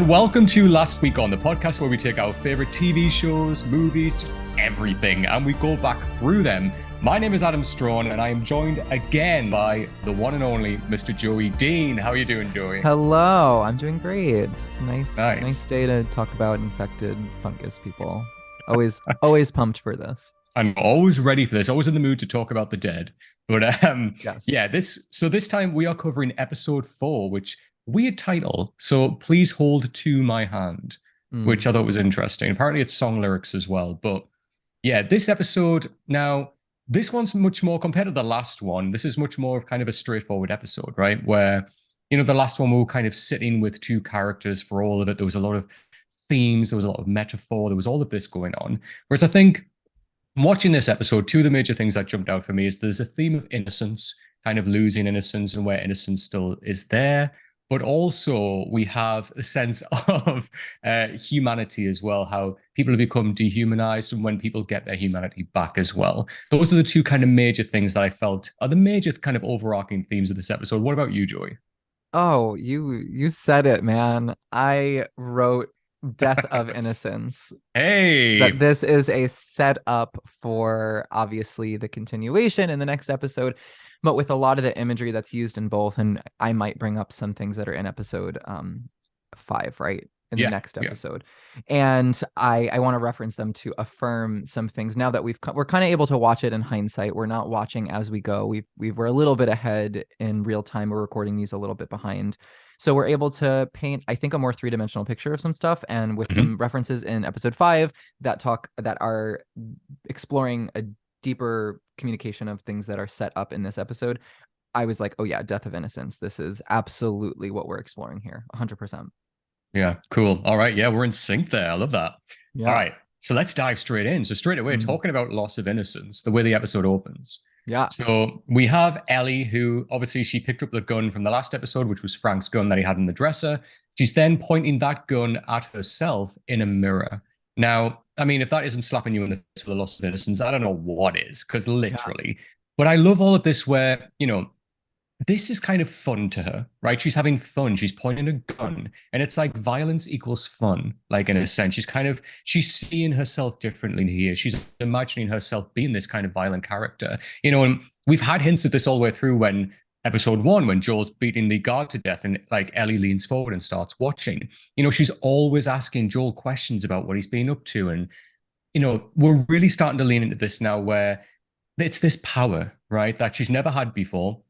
And welcome to Last Week On, the podcast where we take our favorite TV shows, movies, just everything, and we go back through them. My name is Adam Straughan, and I am joined again by the one and only Mr. Joey Dean. How are you doing, Joey? Hello, I'm doing great. It's a nice day to talk about infected fungus people. Always pumped for this. I'm always ready for this, always in the mood to talk about the dead. But Yes. yeah, this time we are covering episode 4, which weird title. So please hold to my hand, which I thought was interesting. Apparently it's song lyrics as well. But yeah, this episode now, this one's much more compared to the last one. This is much more of kind of a straightforward episode, right? Where, you know, the last one we were kind of sitting with two characters for all of it. There was a lot of themes, there was a lot of metaphor, there was all of this going on. Whereas I think watching this episode, two of the major things that jumped out for me is there's a theme of innocence, kind of losing innocence and where innocence still is there. But also we have a sense of humanity as well, how people have become dehumanized and when people get their humanity back as well. Those are the two kind of major things that I felt are the major kind of overarching themes of this episode. What about you, Joey? Oh, you said it, man. I wrote Death of Innocence. Hey, That this is a setup for obviously the continuation in the next episode, but with a lot of the imagery that's used in both, and I might bring up some things that are in episode 5, right? In the next episode. And I want to reference them to affirm some things now that we're kind of able to watch it in hindsight. We're not watching as we go. We're a little bit ahead in real time. We're recording these a little bit behind. So we're able to paint, I think, a more three-dimensional picture of some stuff, and with some references in episode 5 that are exploring a deeper communication of things that are set up in this episode. I was like, oh yeah, Death of Innocence. This is absolutely what we're exploring here. 100%. Yeah, cool. All right. Yeah, we're in sync there. I love that. Yeah. All right. So let's dive straight in. So straight away, talking about loss of innocence, the way the episode opens. Yeah. So we have Ellie, who obviously she picked up the gun from the last episode, which was Frank's gun that he had in the dresser. She's then pointing that gun at herself in a mirror. Now, I mean, if that isn't slapping you in the face for the loss of innocence, I don't know what is, because literally. Yeah. But I love all of this where, you know, this is kind of fun to her, right? She's having fun. She's pointing a gun, and it's like violence equals fun, like in a sense. She's seeing herself differently here. She's imagining herself being this kind of violent character, you know. And we've had hints of this all the way through when episode 1, when Joel's beating the guard to death, and like Ellie leans forward and starts watching. You know, she's always asking Joel questions about what he's been up to, and you know, we're really starting to lean into this now, where it's this power, right, that she's never had before.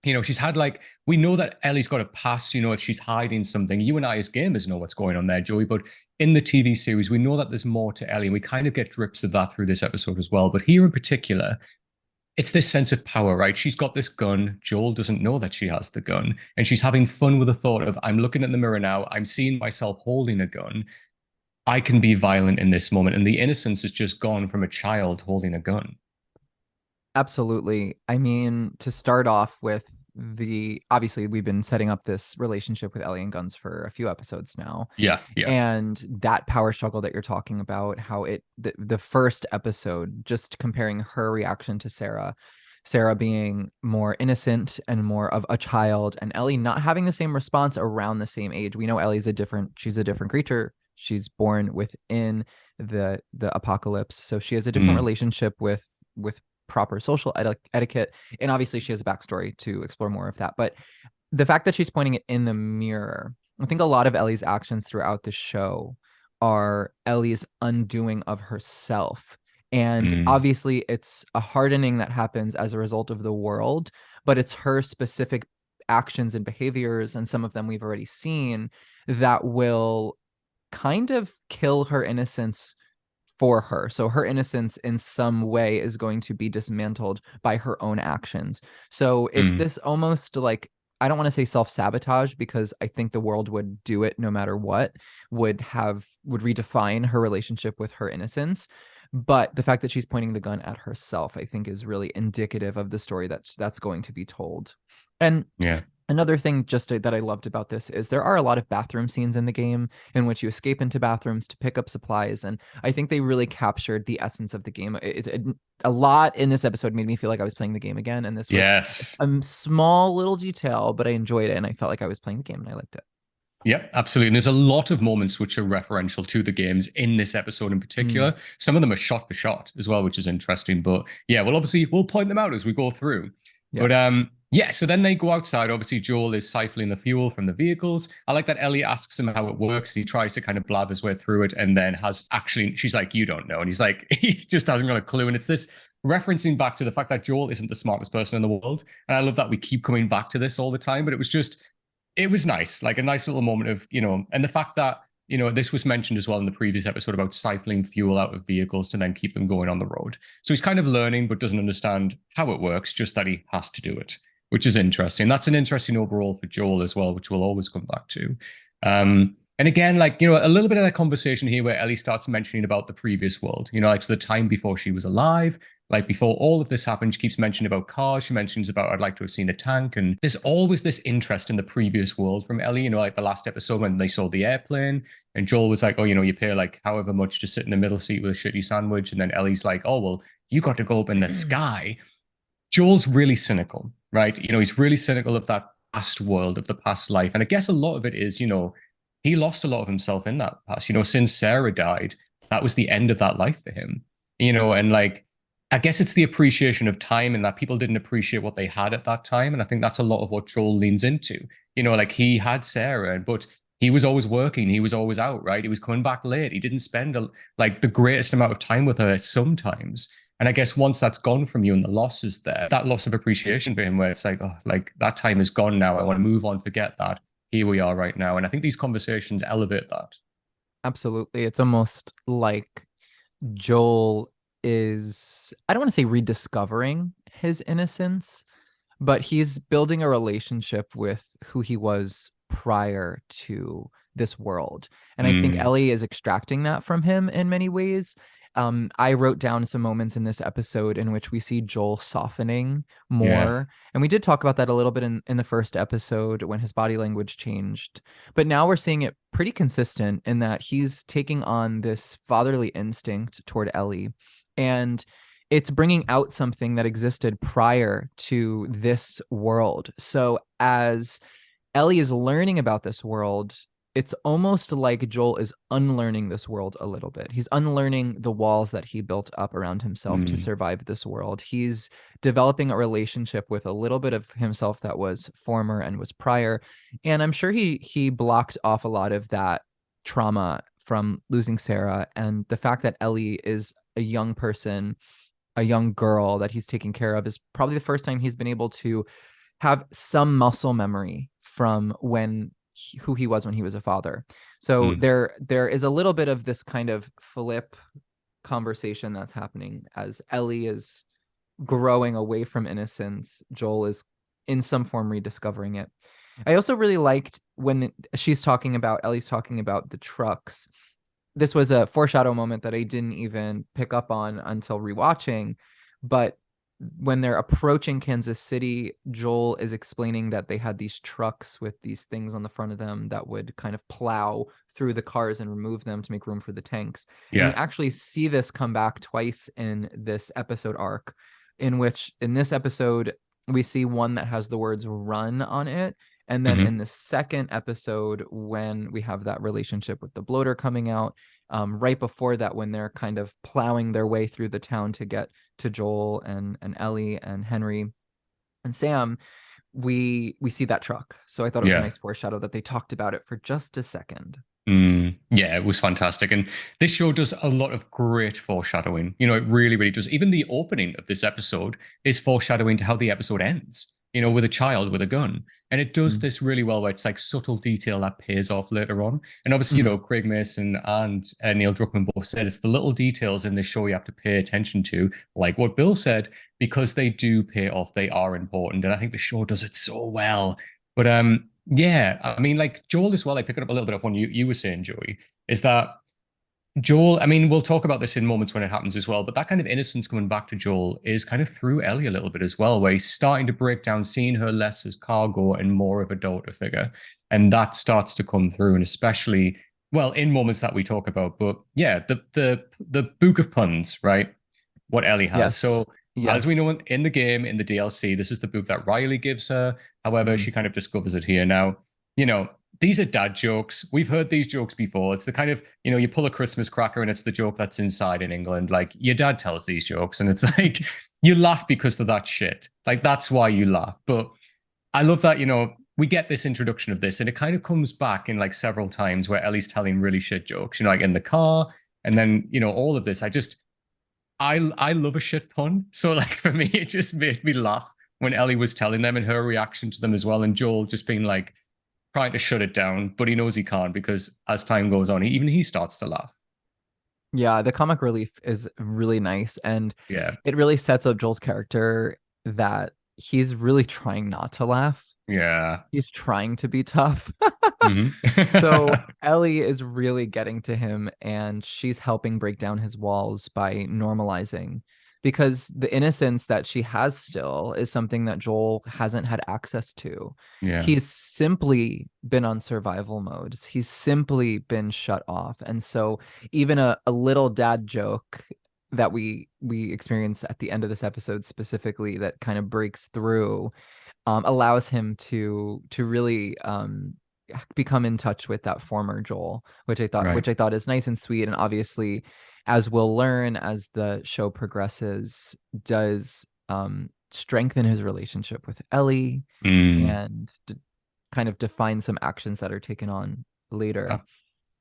You know, she's had like, we know that Ellie's got a past, you know, she's hiding something. You and I as gamers know what's going on there, Joey, but in the TV series, we know that there's more to Ellie, and we kind of get drips of that through this episode as well. But here in particular, it's this sense of power, right? She's got this gun. Joel doesn't know that she has the gun, and she's having fun with the thought of, I'm looking at the mirror now, I'm seeing myself holding a gun. I can be violent in this moment, and the innocence is just gone from a child holding a gun. Absolutely. I mean, to start off with, obviously we've been setting up this relationship with Ellie and Guns for a few episodes now. Yeah. And that power struggle that you're talking about, how the first episode, just comparing her reaction to Sarah being more innocent and more of a child, and Ellie not having the same response around the same age. We know Ellie's she's a different creature. She's born within the apocalypse, so she has a different relationship with proper social etiquette, and obviously she has a backstory to explore more of that. But the fact that she's pointing it in the mirror, I think a lot of Ellie's actions throughout the show are Ellie's undoing of herself. And obviously it's a hardening that happens as a result of the world, but it's her specific actions and behaviors, and some of them we've already seen, that will kind of kill her innocence for her. So her innocence in some way is going to be dismantled by her own actions. So it's this almost like, I don't want to say self-sabotage, because I think the world would do it no matter what, would redefine her relationship with her innocence. But the fact that she's pointing the gun at herself, I think, is really indicative of the story that's going to be told. And yeah. Another thing that I loved about this is there are a lot of bathroom scenes in the game in which you escape into bathrooms to pick up supplies. And I think they really captured the essence of the game. A lot in this episode made me feel like I was playing the game again. And this was a small little detail, but I enjoyed it. And I felt like I was playing the game and I liked it. Yep, absolutely. And there's a lot of moments which are referential to the games in this episode in Mm, particular. Some of them are shot for shot as well, which is interesting. But yeah, well, obviously we'll point them out as we go through. yeah. But yeah, so then they go outside. Obviously, Joel is siphoning the fuel from the vehicles. I like that Ellie asks him how it works. He tries to kind of blab his way through it and then has actually, she's like, you don't know. And he's like, he just hasn't got a clue. And it's this referencing back to the fact that Joel isn't the smartest person in the world. And I love that we keep coming back to this all the time. But it was nice, like a nice little moment of, and the fact that, this was mentioned as well in the previous episode about siphoning fuel out of vehicles to then keep them going on the road. So he's kind of learning, but doesn't understand how it works, just that he has to do it, which is interesting. That's an interesting overall for Joel as well, which we'll always come back to. And again, like, a little bit of that conversation here where Ellie starts mentioning about the previous world, like so the time before she was alive, like before all of this happened, she keeps mentioning about cars. She mentions about I'd like to have seen a tank. And there's always this interest in the previous world from Ellie, like the last episode when they saw the airplane and Joel was like, oh, you pay like however much to sit in the middle seat with a shitty sandwich. And then Ellie's like, oh, well, you got to go up in the sky. Joel's really cynical, right? He's really cynical of that past world, of the past life. And I guess a lot of it is, he lost a lot of himself in that past. Since Sarah died, that was the end of that life for him. And like, I guess it's the appreciation of time and that people didn't appreciate what they had at that time. And I think that's a lot of what Joel leans into. Like he had Sarah, but he was always working. He was always out, right? He was coming back late. He didn't spend like the greatest amount of time with her sometimes. And I guess once that's gone from you and the loss is there, that loss of appreciation for him, where it's like, oh, like that time is gone now. I want to move on, forget that. Here we are right now. And I think these conversations elevate that. Absolutely. It's almost like Joel is, I don't want to say rediscovering his innocence, but he's building a relationship with who he was prior to this world. And I think Mm, Ellie is extracting that from him in many ways. I wrote down some moments in this episode in which we see Joel softening yeah. more. And we did talk about that a little bit in the first episode when his body language changed. But now we're seeing it pretty consistent in that he's taking on this fatherly instinct toward Ellie. And it's bringing out something that existed prior to this world. So as Ellie is learning about this world, it's almost like Joel is unlearning this world a little bit. He's unlearning the walls that he built up around himself to Mm, survive this world. He's developing a relationship with a little bit of himself that was former and was prior. And I'm sure he blocked off a lot of that trauma from losing Sarah, and the fact that Ellie is a young person, a young girl that he's taking care of, is probably the first time he's been able to have some muscle memory from who he was when he was a father. So mm. there is a little bit of this kind of flip conversation that's happening as Ellie is growing away from innocence. Joel is in some form rediscovering it. I also really liked when Ellie's talking about the trucks. This was a foreshadow moment that I didn't even pick up on until rewatching, but when they're approaching Kansas City, Joel is explaining that they had these trucks with these things on the front of them that would kind of plow through the cars and remove them to make room for the tanks. And we Yeah. actually see this come back twice in this episode arc, in which in this episode, we see one that has the words run on it. And then in Hmm. the second episode, when we have that relationship with the bloater coming out, right before that, when they're kind of plowing their way through the town to get to Joel and Ellie and Henry and Sam, we see that truck. So I thought it was a Yeah. nice foreshadow that they talked about it for just a second. Yeah, it was fantastic. And this show does a lot of great foreshadowing. It really, really does. Even the opening of this episode is foreshadowing to how the episode ends, with a child with a gun. And it does Mm-hmm. this really well, where it's like subtle detail that pays off later on. And obviously, Mm-hmm. Craig Mason and Neil Druckmann both said it's the little details in this show you have to pay attention to, like what Bill said, because they do pay off. They are important. And I think the show does it so well. But yeah, I mean, like Joel as well. I pick it up a little bit of what you were saying, Joey, is that Joel. I mean, we'll talk about this in moments when it happens as well. But that kind of innocence coming back to Joel is kind of through Ellie a little bit as well, where he's starting to break down, seeing her less as cargo and more of a daughter figure, and that starts to come through, and especially well in moments that we talk about. But yeah, the book of puns, right? What Ellie has. Yes. So as we Yes. know in the game, in the DLC, this is the book that Riley gives her. However, Mm-hmm. she kind of discovers it here. Now, you know, these are dad jokes. We've heard these jokes before. It's the kind of, you pull a Christmas cracker and it's the joke that's inside in England. Like your dad tells these jokes and it's like you laugh because of that shit. Like that's why you laugh. But I love that, we get this introduction of this and it kind of comes back in like several times where Ellie's telling really shit jokes, like in the car. And then, all of this. I love a shit pun. So like for me, it just made me laugh when Ellie was telling them and her reaction to them as well. And Joel just being like trying to shut it down, but he knows he can't because as time goes on, even he starts to laugh. Yeah, the comic relief is really nice, and Yeah. it really sets up Joel's character that he's really trying not to laugh. Yeah. He's trying to be tough. Mm-hmm. So Ellie is really getting to him and she's helping break down his walls by normalizing, because the innocence that she has still is something that Joel hasn't had access to. Yeah. He's simply been on survival modes. He's simply been shut off. And so even a little dad joke that we experience at the end of this episode specifically that kind of breaks through allows him to really become in touch with that former Joel, Right. which I thought is nice and sweet. And obviously, as we'll learn as the show progresses, does strengthen his relationship with Ellie Mm. and kind of define some actions that are taken on later.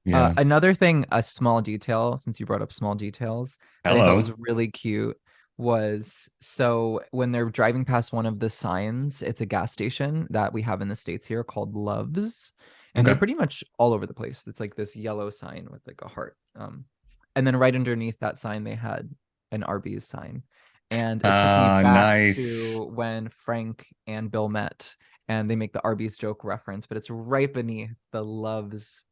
Yeah. Another thing, a small detail, since you brought up small details, that I thought was Hello. really cute was, so when they're driving past one of the signs, it's a gas station that we have in the States here called Love's, and they're Okay. pretty much all over the place. It's like this yellow sign with like a heart. And then right underneath that sign, they had an Arby's sign. And it took me back Nice. to when Frank and Bill met and they make the Arby's joke reference, but it's right beneath the Love's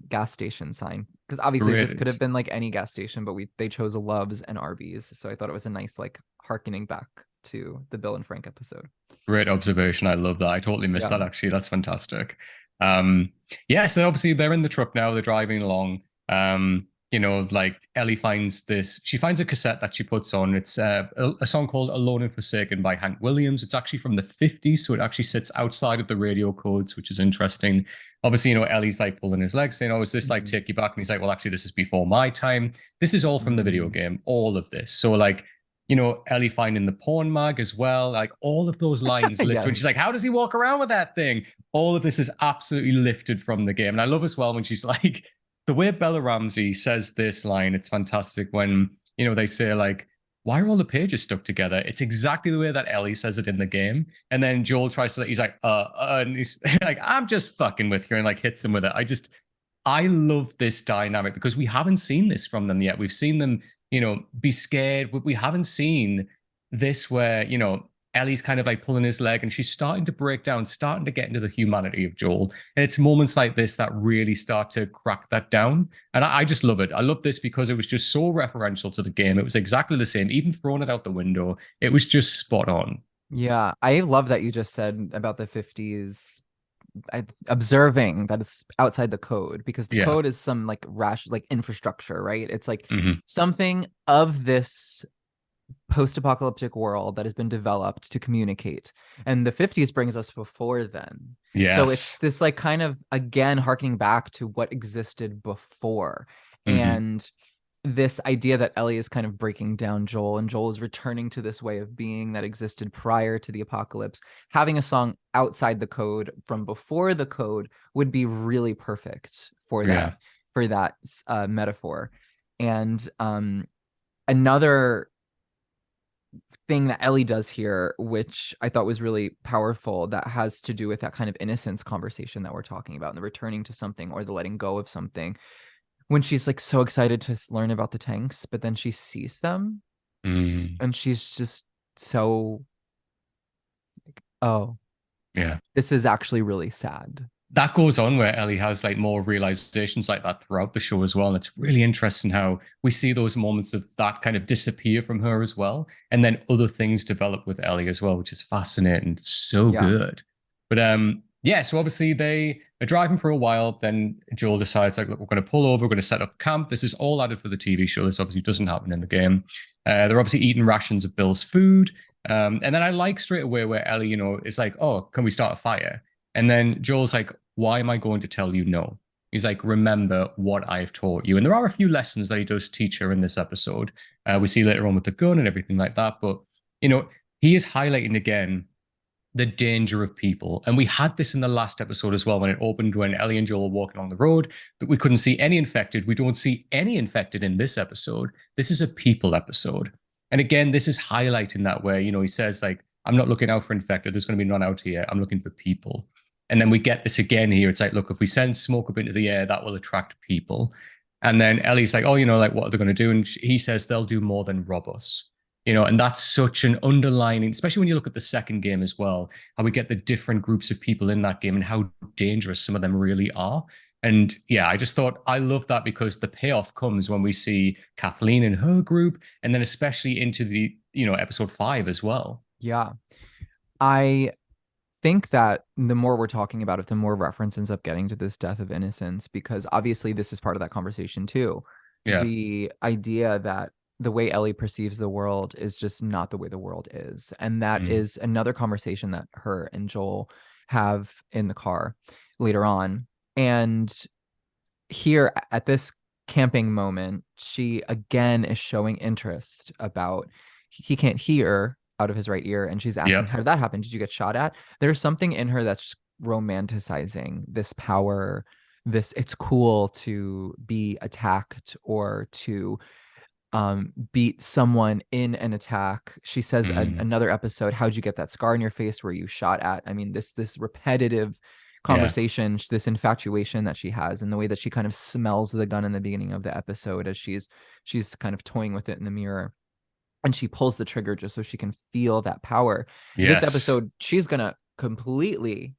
gas station sign, because obviously this could have Great. been like any gas station, but they chose a Love's and Arby's, so I thought it was a nice like harkening back to the Bill and Frank episode. Great observation. I love that. I totally missed Yeah. that actually. That's fantastic. Yeah, so obviously they're in the truck now, they're driving along. Like Ellie she finds a cassette that she puts on. It's a song called Alone and Forsaken by Hank Williams. It's actually from the 50s, so it actually sits outside of the radio codes, which is interesting. Obviously, Ellie's like pulling his legs, saying, "Oh, is this like take you back?" And he's like, "Well, actually, this is before my time. This is all from the video game, all of this." So like, Ellie finding the porn mag as well. Like all of those lines lifted. And she's Yes. like, how does he walk around with that thing? All of this is absolutely lifted from the game. And I love as well when she's like, the way Bella Ramsey says this line, it's fantastic when, they say like, why are all the pages stuck together? It's exactly the way that Ellie says it in the game. And then Joel tries to, he's like, and he's like, I'm just fucking with you, and like hits him with it. I love this dynamic because we haven't seen this from them yet. We've seen them, be scared, but we haven't seen this where, Ellie's kind of like pulling his leg and she's starting to break down, starting to get into the humanity of Joel. And it's moments like this that really start to crack that down. And I just love it. I love this because it was just so referential to the game. It was exactly the same, even throwing it out the window. It was just spot on. Yeah, I love that you just said about the 50s observing that it's outside the code, because the Yeah. code is some like like infrastructure, right? It's like Mm-hmm. something of this post-apocalyptic world that has been developed to communicate, and the 50s brings us before then. So it's Yes. this like kind of again harkening back to what existed before, Mm-hmm. and this idea that Ellie is kind of breaking down Joel, and Joel is returning to this way of being that existed prior to the apocalypse. Having a song outside the code from before the code would be really perfect for Yeah. that metaphor. And another thing that Ellie does here, which I thought was really powerful, that has to do with that kind of innocence conversation that we're talking about, and the returning to something or the letting go of something, when she's like so excited to learn about the tanks, but then she sees them Mm. and she's just so like, oh, Yeah. this is actually really sad. That goes on where Ellie has like more realizations like that throughout the show as well. And it's really interesting how we see those moments of that kind of disappear from her as well. And then other things develop with Ellie as well, which is fascinating. So Yeah. good. But yeah, so obviously they are driving for a while. Then Joel decides, like, look, we're going to pull over, we're going to set up camp. This is all added for the TV show. This obviously doesn't happen in the game. They're obviously eating rations of Bill's food. And then I like straight away where Ellie, is like, oh, can we start a fire? And then Joel's like, why am I going to tell you no? He's like, remember what I've taught you. And there are a few lessons that he does teach her in this episode. We see later on with the gun and everything like that. But, you know, he is highlighting again the danger of people. And we had this in the last episode as well when it opened, when Ellie and Joel were walking on the road, that we couldn't see any infected. We don't see any infected in this episode. This is a people episode. And again, this is highlighting that where, you know, he says, like, I'm not looking out for infected. There's going to be none out here. I'm looking for people. And then we get this again here. It's like, look, if we send smoke up into the air, that will attract people. And then Ellie's like, oh, you know, like, what are they going to do? And he says, they'll do more than rob us. You know, and that's such an underlining, especially when you look at the second game as well, how we get the different groups of people in that game and how dangerous some of them really are. And yeah, I just thought I love that because the payoff comes when we see Kathleen and her group, and then especially into the, you know, episode 5 as well. Yeah. I think that the more we're talking about it, the more reference ends up getting to this death of innocence, because obviously this is part of that conversation too. Yeah. The idea that the way Ellie perceives the world is just not the way the world is. And that is another conversation that her and Joel have in the car later on. And here at this camping moment, she again is showing interest about, he can't hear out of his right ear. And she's asking, how did that happen? Did you get shot at? There's something in her that's romanticizing this power, this, it's cool to be attacked or to beat someone in an attack. She says another episode, how'd you get that scar in your face? Were you shot at? I mean, this repetitive conversation, this infatuation that she has, and the way that she kind of smells the gun in the beginning of the episode as she's kind of toying with it in the mirror, and she pulls the trigger just so she can feel that power. This episode, she's gonna completely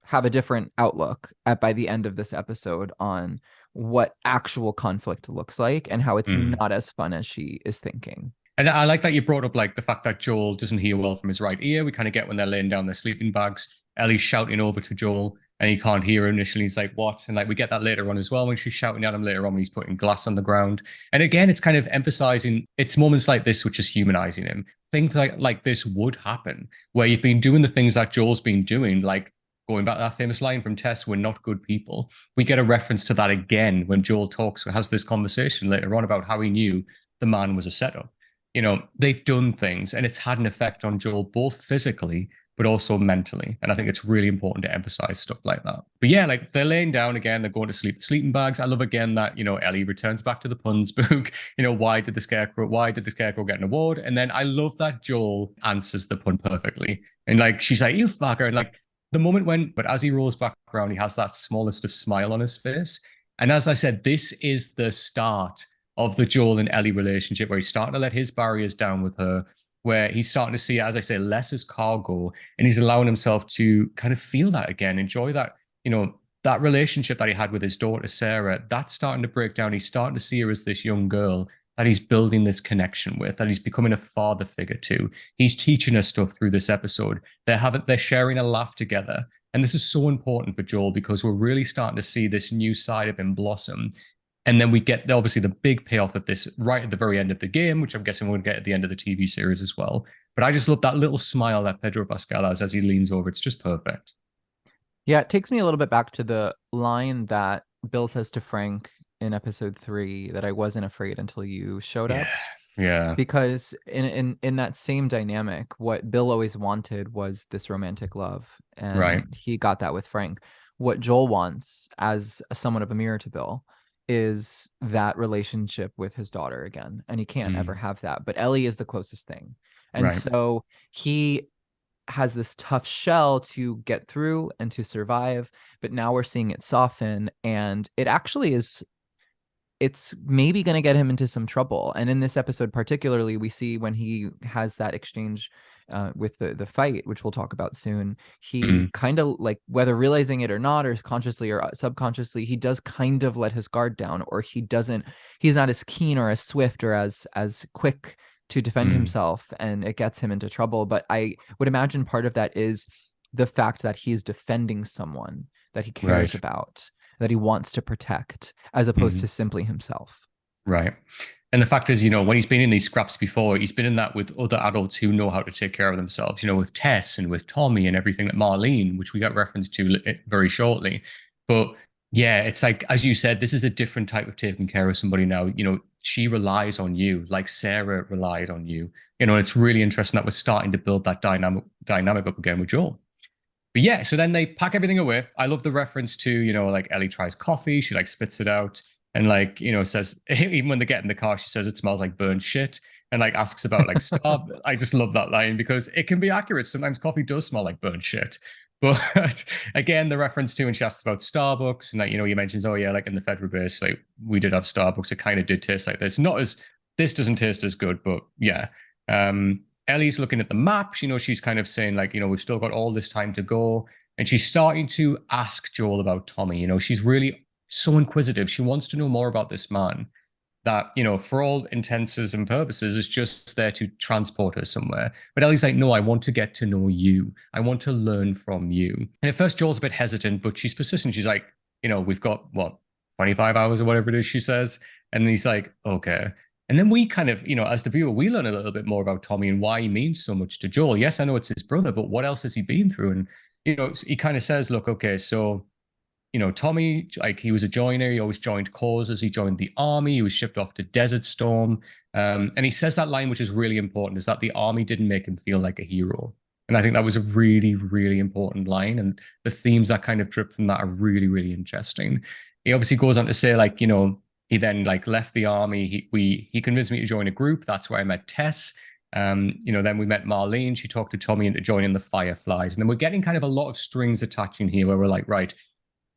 have a different outlook by the end of this episode on what actual conflict looks like and how it's not as fun as she is thinking. And I like that you brought up like the fact that Joel doesn't hear well from his right ear. We kind of get when they're laying down their sleeping bags, Ellie's shouting over to Joel and he can't hear her initially. He's like, what? And like we get that later on as well when she's shouting at him later on when he's putting glass on the ground. And again, it's kind of emphasizing, it's moments like this which is humanizing him. Things like this would happen where you've been doing the things that Joel's been doing, like going back to that famous line from Tess, we're not good people. We get a reference to that again when Joel has this conversation later on about how he knew the man was a setup. You know, they've done things and it's had an effect on Joel, both physically, but also mentally. And I think it's really important to emphasize stuff like that. But yeah, like they're laying down again, they're going to sleep, the sleeping bags. I love again that, you know, Ellie returns back to the puns book. You know, why did the Scarecrow get an award? And then I love that Joel answers the pun perfectly. And like, she's like, you fucker. And like the moment when, but as he rolls back around, he has that smallest of smile on his face. And as I said, this is the start of the Joel and Ellie relationship where he's starting to let his barriers down with her, where he's starting to see, as I say, less as cargo, and he's allowing himself to kind of feel that again, enjoy that, you know, that relationship that he had with his daughter, Sarah, that's starting to break down. He's starting to see her as this young girl that he's building this connection with, that he's becoming a father figure to. He's teaching her stuff through this episode. They're sharing a laugh together. And this is so important for Joel because we're really starting to see this new side of him blossom. And then we get obviously the big payoff of this right at the very end of the game, which I'm guessing we'll get at the end of the TV series as well. But I just love that little smile that Pedro Pascal has as he leans over. It's just perfect. Yeah, it takes me a little bit back to the line that Bill says to Frank in episode 3 that I wasn't afraid until you showed up. Yeah. Because in that same dynamic, what Bill always wanted was this romantic love. And he got that with Frank. What Joel wants as somewhat of a mirror to Bill is that relationship with his daughter again, and he can't ever have that, but Ellie is the closest thing. And so he has this tough shell to get through and to survive, but now we're seeing it soften, and it actually is, it's maybe going to get him into some trouble. And in this episode particularly, we see when he has that exchange with the fight, which we'll talk about soon, he kind of, like, whether realizing it or not, or consciously or subconsciously, he does kind of let his guard down, or he's not as keen or as swift or as quick to defend himself, and it gets him into trouble. But I would imagine part of that is the fact that he's defending someone that he cares about, that he wants to protect, as opposed to simply himself. Right. And the fact is, when he's been in these scraps before, he's been in that with other adults who know how to take care of themselves, with Tess and with Tommy and everything, like Marlene, which we got referenced to very shortly. But yeah, it's like, as you said, this is a different type of taking care of somebody now. She relies on you like Sarah relied on you. It's really interesting that we're starting to build that dynamic up again with Joel. But yeah, so then they pack everything away. I love the reference to, like Ellie tries coffee, she like spits it out and like, says, even when they get in the car, she says it smells like burnt shit and like asks about like Star. I just love that line because it can be accurate. Sometimes coffee does smell like burnt shit. But again, the reference to when she asks about Starbucks and like, he mentions, oh yeah, like in the Federal base, like we did have Starbucks. It kind of did taste like this. Not as, this doesn't taste as good, but yeah. Ellie's looking at the map. She's kind of saying like, we've still got all this time to go. And she's starting to ask Joel about Tommy. She's really so inquisitive. She wants to know more about this man that, for all intents and purposes, is just there to transport her somewhere. But Ellie's like, no, I want to get to know you. I want to learn from you. And at first, Joel's a bit hesitant, but she's persistent. She's like, we've got what, 25 hours or whatever it is, she says. And he's like, okay. And then we kind of, as the viewer, we learn a little bit more about Tommy and why he means so much to Joel. Yes, I know it's his brother, but what else has he been through? And, he kind of says, look, okay, so, Tommy, like he was a joiner. He always joined causes. He joined the army. He was shipped off to Desert Storm. And he says that line, which is really important, is that the army didn't make him feel like a hero. And I think that was a really, really important line. And the themes that kind of drip from that are really, really interesting. He obviously goes on to say, like, he then like left the army. He convinced me to join a group. That's where I met Tess. Then we met Marlene. She talked to Tommy into joining the Fireflies. And then we're getting kind of a lot of strings attaching here where we're like, right,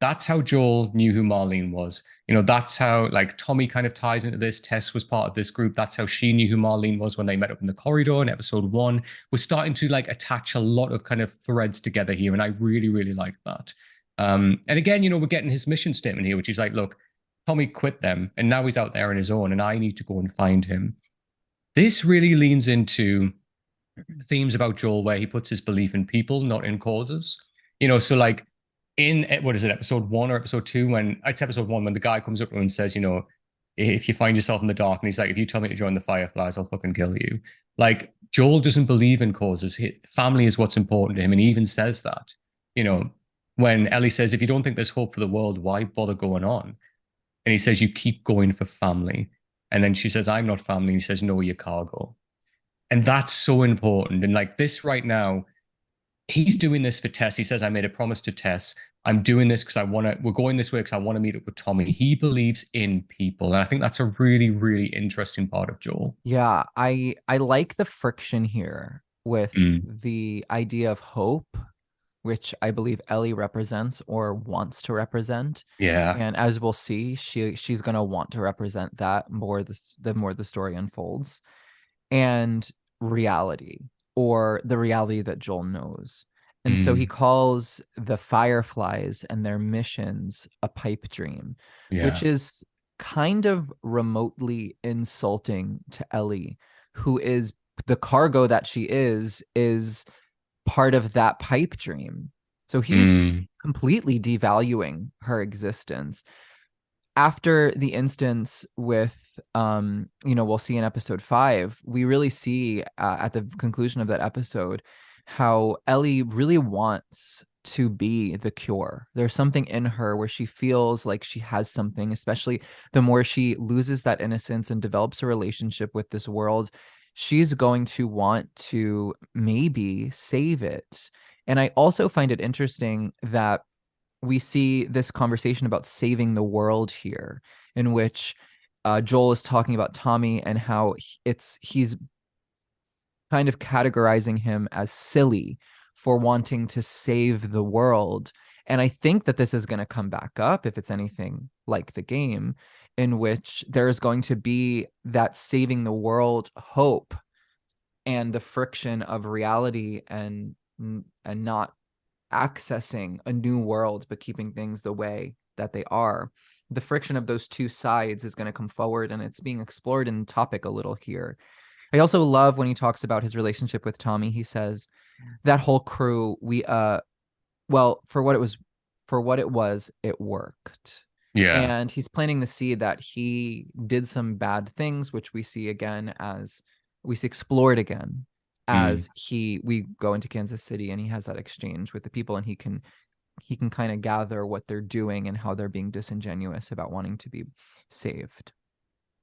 that's how Joel knew who Marlene was. That's how like Tommy kind of ties into this. Tess was part of this group. That's how she knew who Marlene was when they met up in the corridor in episode 1. We're starting to like attach a lot of kind of threads together here. And I really, really like that. And again, we're getting his mission statement here, which is like, look, Tommy quit them and now he's out there on his own and I need to go and find him. This really leans into themes about Joel where he puts his belief in people, not in causes. So like in, what is it, episode 1 or episode 2, when it's episode 1, when the guy comes up to him and says, if you find yourself in the dark, and he's like, if you tell me to join the Fireflies, I'll fucking kill you. Like, Joel doesn't believe in causes. Family is what's important to him. And he even says that, when Ellie says, if you don't think there's hope for the world, why bother going on? And he says, you keep going for family. And then she says, I'm not family. And he says, no, you're cargo. And that's so important. And like this right now, he's doing this for Tess. He says, I made a promise to Tess. I'm doing this because we're going this way because I want to meet up with Tommy. He believes in people. And I think that's a really, really interesting part of Joel. Yeah, I like the friction here with the idea of hope, which I believe Ellie represents or wants to represent. Yeah. And as we'll see, she's gonna want to represent that more the more the story unfolds. And reality, or the reality that Joel knows. And so he calls the Fireflies and their missions a pipe dream, which is kind of remotely insulting to Ellie, who is the cargo that she is part of that pipe dream. So he's completely devaluing her existence. After the instance with, we'll see in episode 5, we really see at the conclusion of that episode how Ellie really wants to be the cure. There's something in her where she feels like she has something, especially the more she loses that innocence and develops a relationship with this world. She's going to want to maybe save it. And I also find it interesting that we see this conversation about saving the world here, in which Joel is talking about Tommy and how he's kind of categorizing him as silly for wanting to save the world. And I think that this is going to come back up, if it's anything like the game, in which there's going to be that saving the world hope and the friction of reality and not accessing a new world, but keeping things the way that they are. The friction of those two sides is going to come forward, and it's being explored in the topic a little here. I also love when he talks about his relationship with Tommy. He says that whole crew, for what it was, it worked. Yeah. And he's planting the seed that he did some bad things, which we see again as we see explored again Mm. as we go into Kansas City and he has that exchange with the people, and he can kind of gather what they're doing and how they're being disingenuous about wanting to be saved.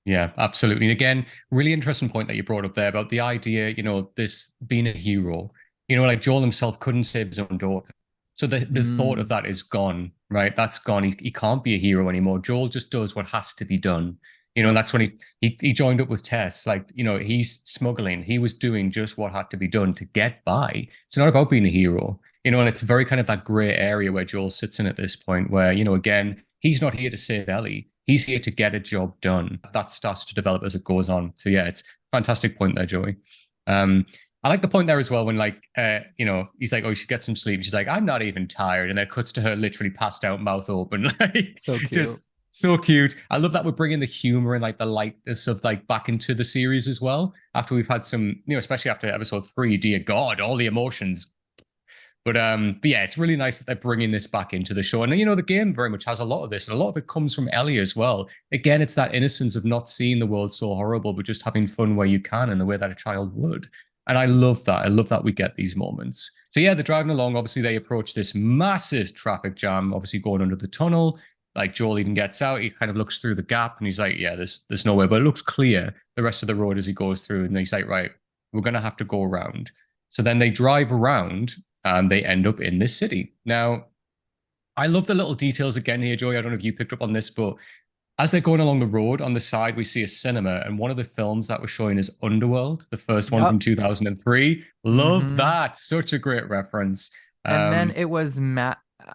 Yeah, absolutely. And again, really interesting point that you brought up there about the idea, this being a hero. Like Joel himself couldn't save his own daughter. So the thought of Mm. that is gone, right? That's gone. He can't be a hero anymore. Joel just does what has to be done. And that's when he joined up with Tess. Like, he's smuggling. He was doing just what had to be done to get by. It's not about being a hero. And it's very kind of that gray area where Joel sits in at this point where, again, he's not here to save Ellie. He's here to get a job done. That starts to develop as it goes on. So yeah, it's a fantastic point there, Joey. I like the point there as well when he's like, oh, you should get some sleep. She's like, I'm not even tired. And then it cuts to her literally passed out, mouth open. Like So cute. just so cute. I love that we're bringing the humor and like the lightness of like back into the series as well. After we've had some, especially after episode 3, dear God, all the emotions. But yeah, it's really nice that they're bringing this back into the show. And the game very much has a lot of this, and a lot of it comes from Ellie as well. Again, it's that innocence of not seeing the world so horrible, but just having fun where you can in the way that a child would. And I love that. I love that we get these moments. So yeah, they're driving along. Obviously, they approach this massive traffic jam, obviously going under the tunnel. Like Joel even gets out, he kind of looks through the gap and he's like, yeah, there's no way, but it looks clear the rest of the road as he goes through. And he's like, right, we're gonna have to go around. So then they drive around and they end up in this city. Now, I love the little details again here, Joey. I don't know if you picked up on this, but as they're going along the road, on the side, we see a cinema, and one of the films that was showing is Underworld, the first one Yep. from 2003. Love Mm-hmm. that. Such a great reference. And then it was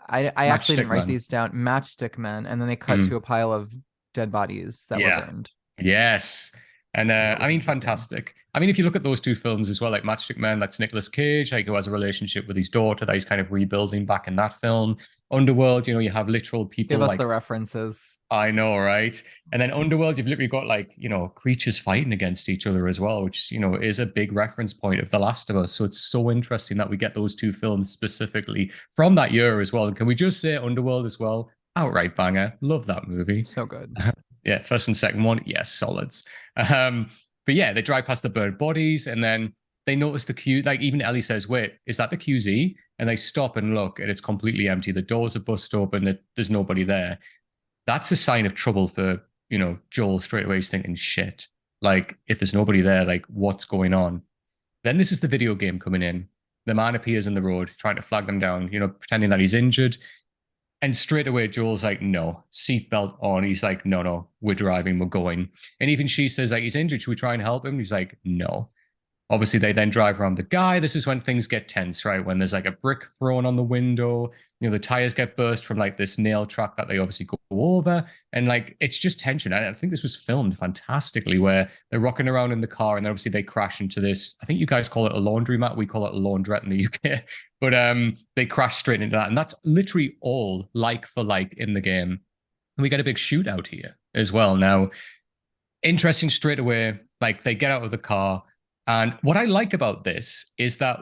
I actually didn't Matchstick write Man. these down. Matchstick Men, and then they cut to Mm, a pile of dead bodies that were yeah. burned. Yes. And So that I was mean, interesting. fantastic. I mean, if you look at those two films as well, like Matchstick Man, that's Nicolas Cage, like who has a relationship with his daughter that he's kind of rebuilding back in that film. Underworld, you have literal Give people us the like references. I know, right? And then Underworld, you've literally got like, creatures fighting against each other as well, which, is a big reference point of The Last of Us. So it's so interesting that we get those two films specifically from that year as well. And can we just say Underworld as well? Outright banger. Love that movie. So good. Yeah, first and second one, yes, solids. Um, but yeah, they drive past the burned bodies and then they notice the Q. Like even Ellie says, "Wait, is that the QZ?" And they stop and look, and it's completely empty. The doors are bust open. There's nobody there. That's a sign of trouble for Joel. Straight away, he's thinking, "Shit! Like if there's nobody there, like what's going on?" Then this is the video game coming in. The man appears in the road, trying to flag them down. Pretending that he's injured. And straight away, Joel's like, no, seatbelt on. He's like, no, no, we're driving, we're going. And even she says, like, he's injured. Should we try and help him? He's like, no. Obviously, they then drive around the guy. This is when things get tense, right? When there's like a brick thrown on the window, the tires get burst from like this nail track that they obviously go over. And like, it's just tension. I think this was filmed fantastically where they're rocking around in the car and then obviously they crash into this. I think you guys call it a laundromat. We call it a laundrette in the UK. But they crash straight into that. And that's literally all like for like in the game. And we get a big shootout here as well. Now, interesting straight away, like they get out of the car and what I like about this is that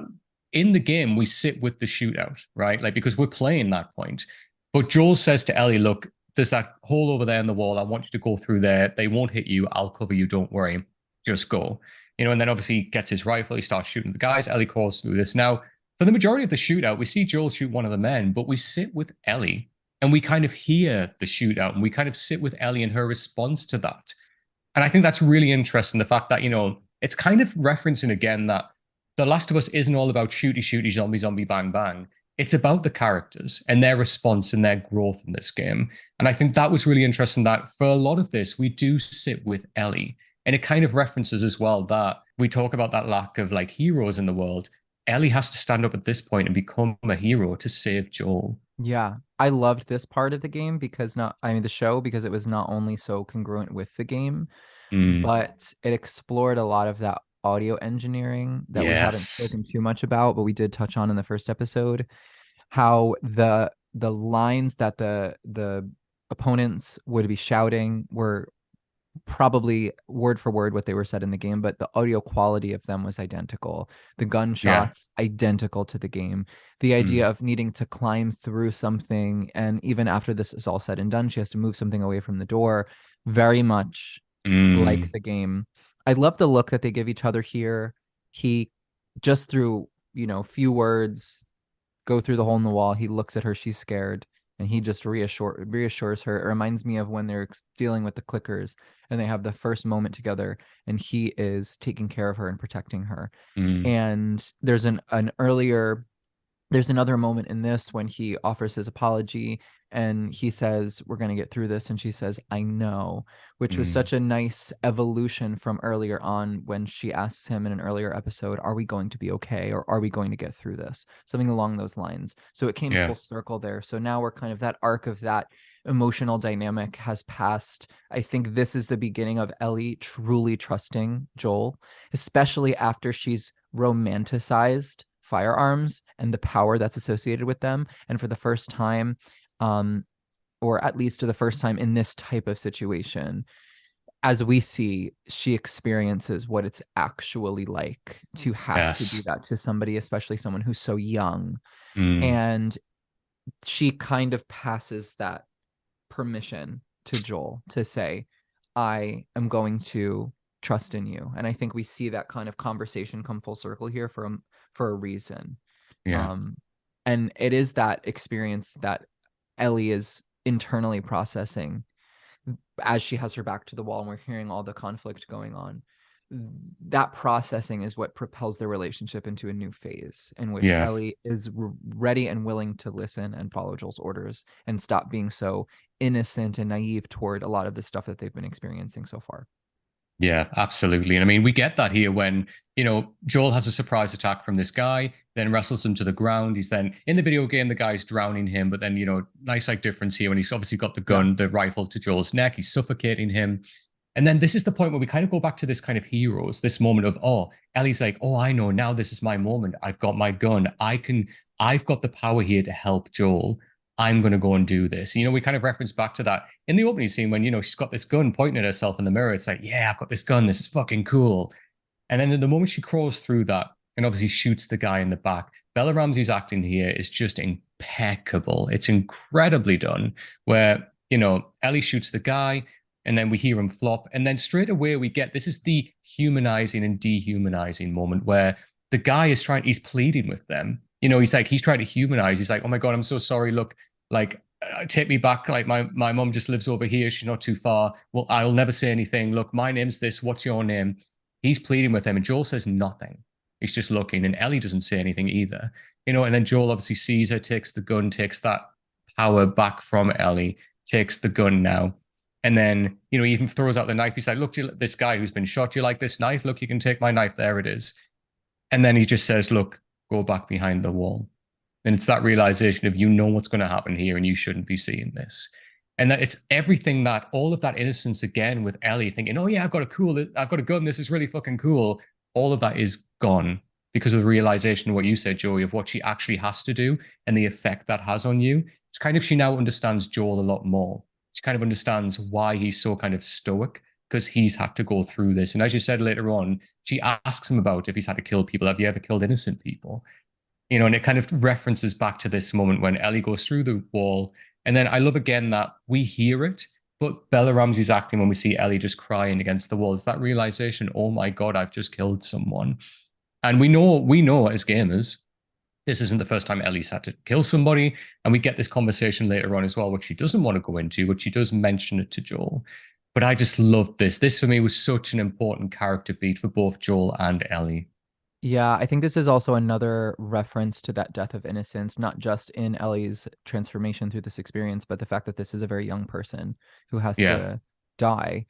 in the game, we sit with the shootout, right? Like, because we're playing that point. But Joel says to Ellie, look, there's that hole over there in the wall. I want you to go through there. They won't hit you. I'll cover you. Don't worry. Just go. And then obviously he gets his rifle. He starts shooting the guys. Ellie crawls through this. Now, for the majority of the shootout, we see Joel shoot one of the men, but we sit with Ellie and we kind of hear the shootout and we kind of sit with Ellie and her response to that. And I think that's really interesting. The fact that, it's kind of referencing again that The Last of Us isn't all about shooty, shooty, zombie, zombie, bang, bang. It's about the characters and their response and their growth in this game. And I think that was really interesting that for a lot of this, we do sit with Ellie. And it kind of references as well that we talk about that lack of like heroes in the world. Ellie has to stand up at this point and become a hero to save Joel. Yeah, I loved this part of the game because not, I mean, the show, because it was not only so congruent with the game, Mm, but it explored a lot of that audio engineering that we haven't yes. spoken too much about, but we did touch on in the first episode, how the lines that the opponents would be shouting probably word for word what they were said in the game, but the audio quality of them was identical. The Yeah. gunshots identical to the game. The idea Mm. of needing to climb through something, and even after this is all said and done, she has to move something away from the door, very much like Mm. the game. I love the look that they give each other here. He just through, few words go through the hole in the wall. He looks at her, she's scared, and he just reassures her. It reminds me of when they're dealing with the clickers and they have the first moment together, and he is taking care of her and protecting her. Mm. And there's another moment in this when he offers his apology and he says, "We're going to get through this." And she says, "I know," which was Mm. such a nice evolution from earlier on when she asks him in an earlier episode, "Are we going to be okay? Or are we going to get through this?" Something along those lines. So it came Yeah. full circle there. So now we're kind of that arc of that emotional dynamic has passed. I think this is the beginning of Ellie truly trusting Joel, especially after she's romanticized firearms and the power that's associated with them. And for the first time, um, or at least to the first time in this type of situation, as we see, she experiences what it's actually like to have to do Yes. that to somebody, especially someone who's so young. Mm. And she kind of passes that permission to Joel to say, "I am going to trust in you." And I think we see that kind of conversation come full circle here for a reason. Yeah. Um, and it is that experience that Ellie is internally processing as she has her back to the wall and we're hearing all the conflict going on. That processing is what propels their relationship into a new phase in which Yeah. Ellie is ready and willing to listen and follow Joel's orders and stop being so innocent and naive toward a lot of the stuff that they've been experiencing so far. Yeah, absolutely. And I mean, we get that here when, Joel has a surprise attack from this guy, then wrestles him to the ground. He's then in the video game, the guy's drowning him, but then, nice like difference here when he's obviously got the Yeah. gun, the rifle to Joel's neck, he's suffocating him. And then this is the point where we kind of go back to this kind of heroes, this moment of, oh, Ellie's like, oh, I know now this is my moment. I've got my gun. I've got the power here to help Joel. I'm going to go and do this. We kind of reference back to that in the opening scene when, she's got this gun pointing at herself in the mirror. It's like, yeah, I've got this gun. This is fucking cool. And then the moment she crawls through that and obviously shoots the guy in the back, Bella Ramsey's acting here is just impeccable. It's incredibly done where, Ellie shoots the guy and then we hear him flop. And then straight away we get this is the humanizing and dehumanizing moment where the guy he's pleading with them. He's trying to humanize. He's like, oh my God, I'm so sorry. Look, like, take me back. Like, my mom just lives over here. She's not too far. Well, I'll never say anything. Look, my name's this. What's your name? He's pleading with him, and Joel says nothing. He's just looking, and Ellie doesn't say anything either. And then Joel obviously sees her, takes the gun, takes that power back from Ellie, takes the gun now. And then, he even throws out the knife. He's like, look, this guy who's been shot, you like this knife? Look, you can take my knife. There it is. And then he just says, look, go back behind the wall. And it's that realization of what's going to happen here and you shouldn't be seeing this. And that it's everything that all of that innocence again with Ellie thinking, oh yeah, I've got a gun. This is really fucking cool. All of that is gone because of the realization of what you said, Joey, of what she actually has to do and the effect that has on you. It's kind of she now understands Joel a lot more. She kind of understands why he's so kind of stoic because he's had to go through this. And as you said later on, she asks him about if he's had to kill people. Have you ever killed innocent people? And it kind of references back to this moment when Ellie goes through the wall. And then I love again that we hear it, but Bella Ramsey's acting when we see Ellie just crying against the wall. It's that realization, oh my God, I've just killed someone. And we know as gamers, this isn't the first time Ellie's had to kill somebody. And we get this conversation later on as well, which she doesn't want to go into, but she does mention it to Joel. But I just loved this. This for me was such an important character beat for both Joel and Ellie. Yeah, I think this is also another reference to that death of innocence, not just in Ellie's transformation through this experience, but the fact that this is a very young person who has Yeah. to die.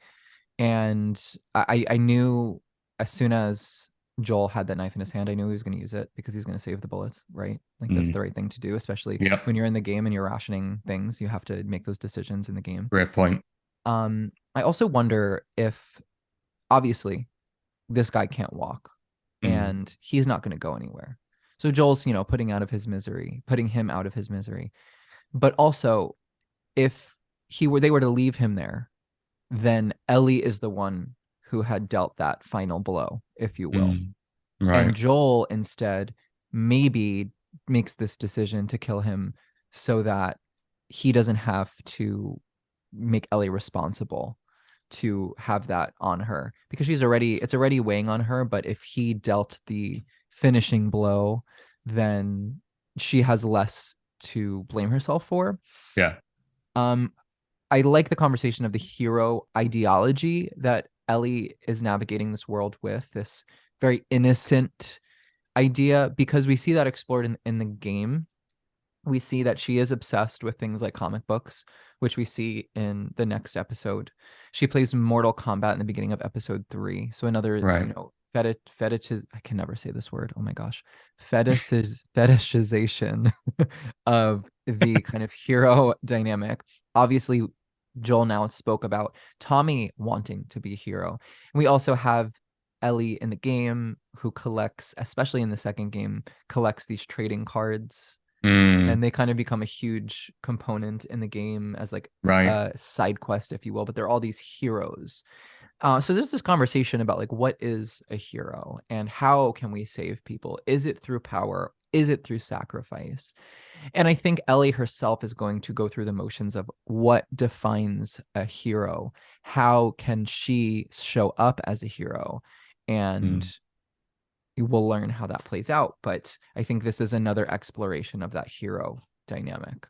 And I knew as soon as Joel had that knife in his hand, I knew he was going to use it because he's going to save the bullets, right? Like that's the right thing to do, especially Yeah. when you're in the game and you're rationing things. You have to make those decisions in the game. Great point. I also wonder if obviously this guy can't walk Mm. and he's not going to go anywhere. So Joel's, putting him out of his misery. But also if they were to leave him there, then Ellie is the one who had dealt that final blow, if you will. Mm. And Right. Joel instead maybe makes this decision to kill him so that he doesn't have to make Ellie responsible to have that on her, because it's already weighing on her. But if he dealt the finishing blow, then she has less to blame herself for. Yeah. Um, I like the conversation of the hero ideology that Ellie is navigating this world with, this very innocent idea, because we see that explored in the game. We see that she is obsessed with things like comic books, which we see in the next episode. She plays Mortal Kombat in the beginning of episode 3. So another, Right. I can never say this word. Oh my gosh. Fetishization of the kind of hero dynamic. Obviously, Joel now spoke about Tommy wanting to be a hero. And we also have Ellie in the game, who collects, especially in the second game, collects these trading cards, Mm. and they kind of become a huge component in the game as like Right. a side quest, if you will. But they're all these heroes. So there's this conversation about like, what is a hero and how can we save people? Is it through power? Is it through sacrifice? And I think Ellie herself is going to go through the motions of what defines a hero. How can she show up as a hero? And Mm. you will learn how that plays out. But I think this is another exploration of that hero dynamic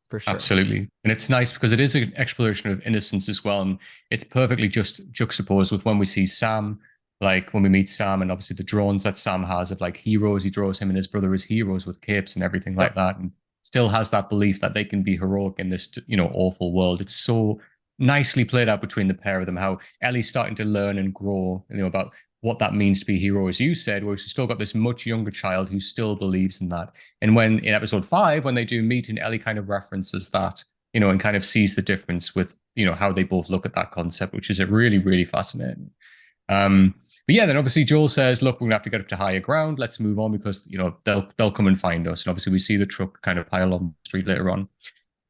for sure. Absolutely. And it's nice because it is an exploration of innocence as well. And it's perfectly just juxtaposed with when we see Sam, like when we meet Sam, and obviously the drones that Sam has of like heroes. He draws him and his brother as heroes with capes and everything like Yep. that. And still has that belief that they can be heroic in this, awful world. It's so nicely played out between the pair of them, how Ellie's starting to learn and grow, about what that means to be a hero, as you said, where she's still got this much younger child who still believes in that. And when in episode 5, when they do meet, and Ellie kind of references that, and kind of sees the difference with, how they both look at that concept, which is a really, really fascinating. But yeah, then obviously Joel says, "Look, we're gonna have to get up to higher ground. Let's move on because they'll come and find us." And obviously we see the truck kind of pile on the street later on.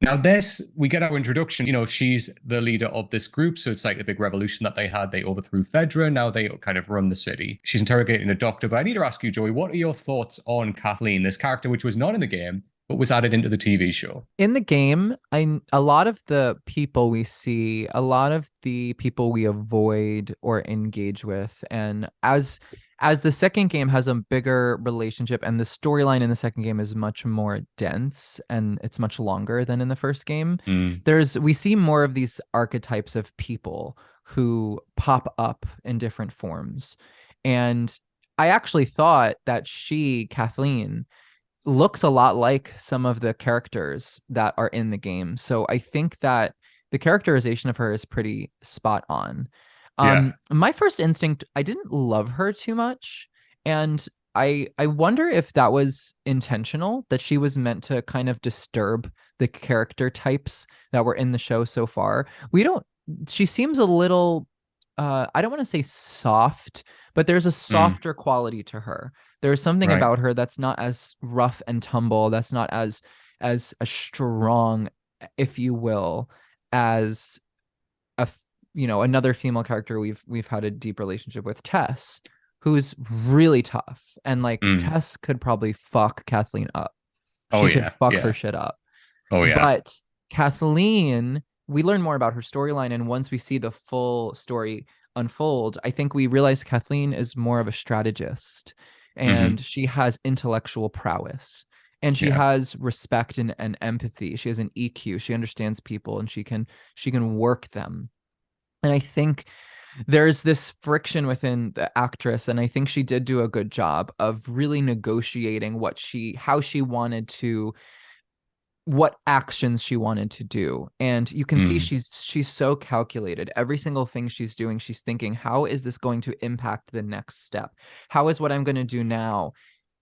Now, this, we get our introduction. She's the leader of this group. So it's like the big revolution that they had. They overthrew Fedra. Now they kind of run the city. She's interrogating a doctor. But I need to ask you, Joey, what are your thoughts on Kathleen, this character which was not in the game, but was added into the TV show? In the game, a lot of the people we see, a lot of the people we avoid or engage with, and as the second game has a bigger relationship, and the storyline in the second game is much more dense and it's much longer than in the first game, Mm. we see more of these archetypes of people who pop up in different forms. And I actually thought that Kathleen, looks a lot like some of the characters that are in the game. So I think that the characterization of her is pretty spot on. Yeah. My first instinct, I didn't love her too much, and I wonder if that was intentional, that she was meant to kind of disturb the character types that were in the show so far. We don't She seems a little I don't want to say soft, but there's a Mm. softer quality to her. There's something Right. about her that's not as rough and tumble, that's not as a strong, if you will, as another female character we've had a deep relationship with, Tess, who's really tough. And like, Mm. Tess could probably fuck Kathleen up. Oh, She could yeah. fuck her Yeah. shit up. Oh, yeah. But Kathleen, we learn more about her storyline, and once we see the full story unfold, I think we realize Kathleen is more of a strategist, Hmm. and she has intellectual prowess, and she Yeah. has respect and empathy. She has an EQ. She understands people, and she can work them. And I think there's this friction within the actress, and I think she did do a good job of really negotiating how she wanted to, what actions she wanted to do. And you can see Mm. she's so calculated. Every single thing she's doing, she's thinking, how is this going to impact the next step? How is what I'm going to do now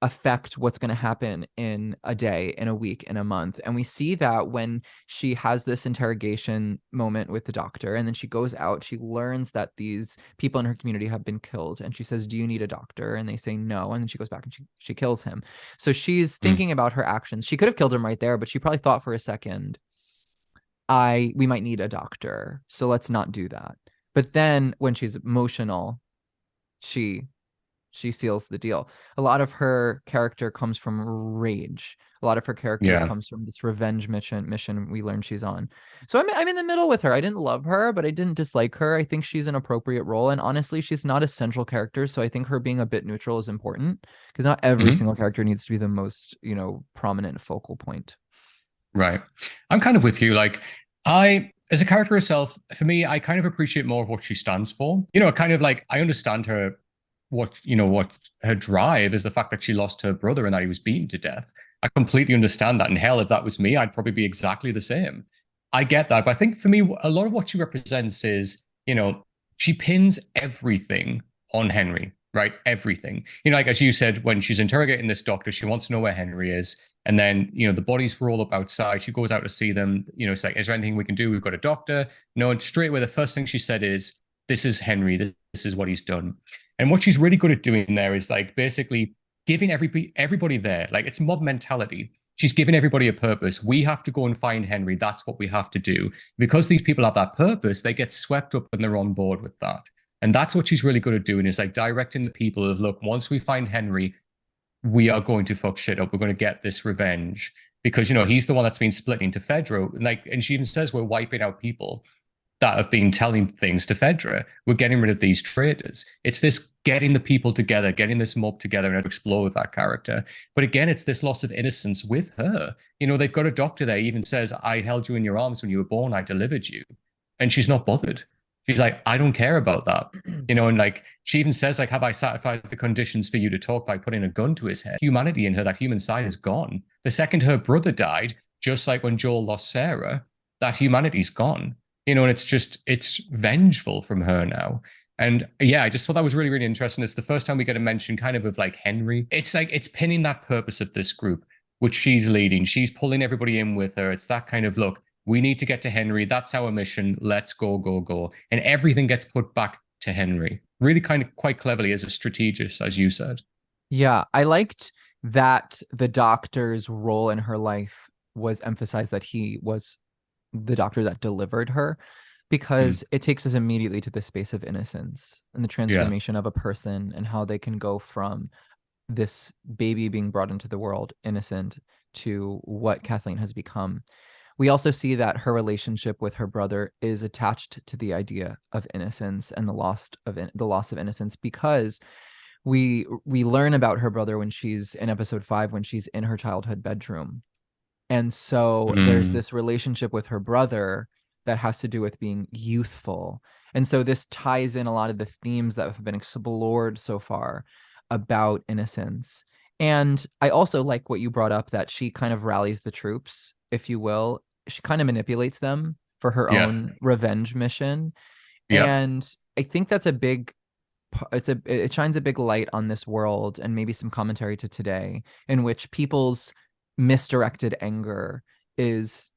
affect what's going to happen in a day, in a week, in a month? And we see that when she has this interrogation moment with the doctor, and then she goes out, she learns that these people in her community have been killed, and she says, "Do you need a doctor?" And they say no, and then she goes back and she kills him. So she's Mm. thinking about her actions. She could have killed him right there, but she probably thought for a second, we might need a doctor, so let's not do that. But then when she's emotional, she she seals the deal. A lot of her character comes from rage. A lot of her character Yeah. comes from this revenge mission we learn she's on. So I'm in the middle with her. I didn't love her, but I didn't dislike her. I think she's an appropriate role. And honestly, she's not a central character. So I think her being a bit neutral is important because not every Mhm. single character needs to be the most, prominent focal point. Right. I'm kind of with you. Like, as a character herself, for me, I kind of appreciate more of what she stands for. Kind of like I understand what her drive is the fact that she lost her brother and that he was beaten to death. I completely understand that. And hell, if that was me, I'd probably be exactly the same. I get that. But I think for me, a lot of what she represents is, she pins everything on Henry, right? Everything. Like as you said, when she's interrogating this doctor, she wants to know where Henry is. And then, the bodies roll up outside. She goes out to see them. It's like, is there anything we can do? We've got a doctor. No, and straight away, the first thing she said is, this is Henry. This is what he's done. And what she's really good at doing there is like basically giving everybody there, like it's mob mentality. She's giving everybody a purpose. We have to go and find Henry. That's what we have to do. Because these people have that purpose, they get swept up and they're on board with that. And that's what she's really good at doing is like directing the people of, look, once we find Henry, we are going to fuck shit up. We're going to get this revenge because he's the one that's been split into Fedra. And she even says we're wiping out people that have been telling things to Fedra. We're getting rid of these traitors. It's this getting the people together, getting this mob together and explore with that character. But again, it's this loss of innocence with her. They've got a doctor there, even says, I held you in your arms when you were born, I delivered you. And she's not bothered. She's like, I don't care about that. And like she even says, like, have I satisfied the conditions for you to talk by putting a gun to his head? Humanity in her, that human side is gone. The second her brother died, just like when Joel lost Sarah, that humanity's gone. And it's vengeful from her now. And yeah, I just thought that was really, really interesting. It's the first time we get a mention kind of like Henry. It's like it's pinning that purpose of this group, which she's leading. She's pulling everybody in with her. It's that kind of look, we need to get to Henry. That's our mission. Let's go, go, go. And everything gets put back to Henry. Really kind of quite cleverly as a strategist, as you said. Yeah, I liked that the doctor's role in her life was emphasized that he was the doctor that delivered her because it takes us immediately to the space of innocence and the transformation of a person and how they can go from this baby being brought into the world innocent to what Kathleen has become. We also see that her relationship with her brother is attached to the idea of innocence and the loss of innocence because we learn about her brother when she's in episode 5 when she's in her childhood bedroom. And so there's this relationship with her brother that has to do with being youthful. And so this ties in a lot of the themes that have been explored so far about innocence. And I also like what you brought up that she kind of rallies the troops, if you will. She kind of manipulates them for her Yeah. own revenge mission. Yeah. And I think that's a big it shines a big light on this world and maybe some commentary to today in which people's misdirected anger is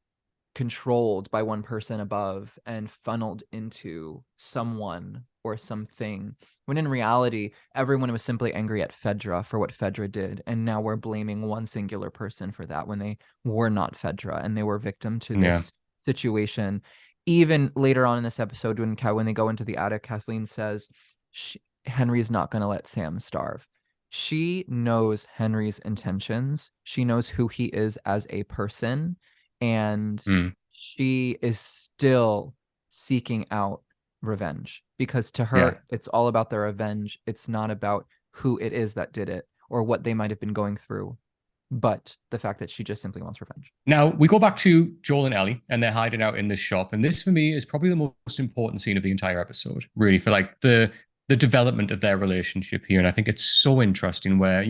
controlled by one person above and funneled into someone or something, when in reality everyone was simply angry at Fedra for what Fedra did, and now we're blaming one singular person for that when they were not Fedra and they were victim to this situation. Even later on in this episode when they go into the attic, Kathleen says Henry's not going to let Sam starve. She knows Henry's intentions. She knows who he is as a person. And she is still seeking out revenge because to her, it's all about the revenge. It's not about who it is that did it or what they might have been going through, but the fact that she just simply wants revenge. Now we go back to Joel and Ellie, and they're hiding out in this shop. And this, for me, is probably the most important scene of the entire episode, really, for like the development of their relationship here. And I think it's so interesting where,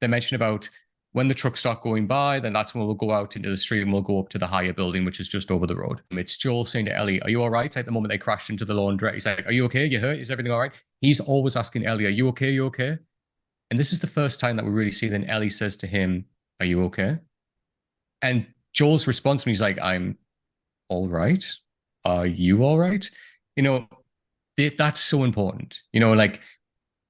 they mention about when the trucks start going by, then that's when we'll go out into the street and we'll go up to the higher building, which is just over the road. It's Joel saying to Ellie, are you all right? At the moment they crashed into the laundrette, he's like, are you okay? You hurt? Is everything all right? He's always asking Ellie, are you okay? You okay? And this is the first time that we really see then Ellie says to him, are you okay? And Joel's response to me is like, I'm all right. Are you all right? That's so important. Like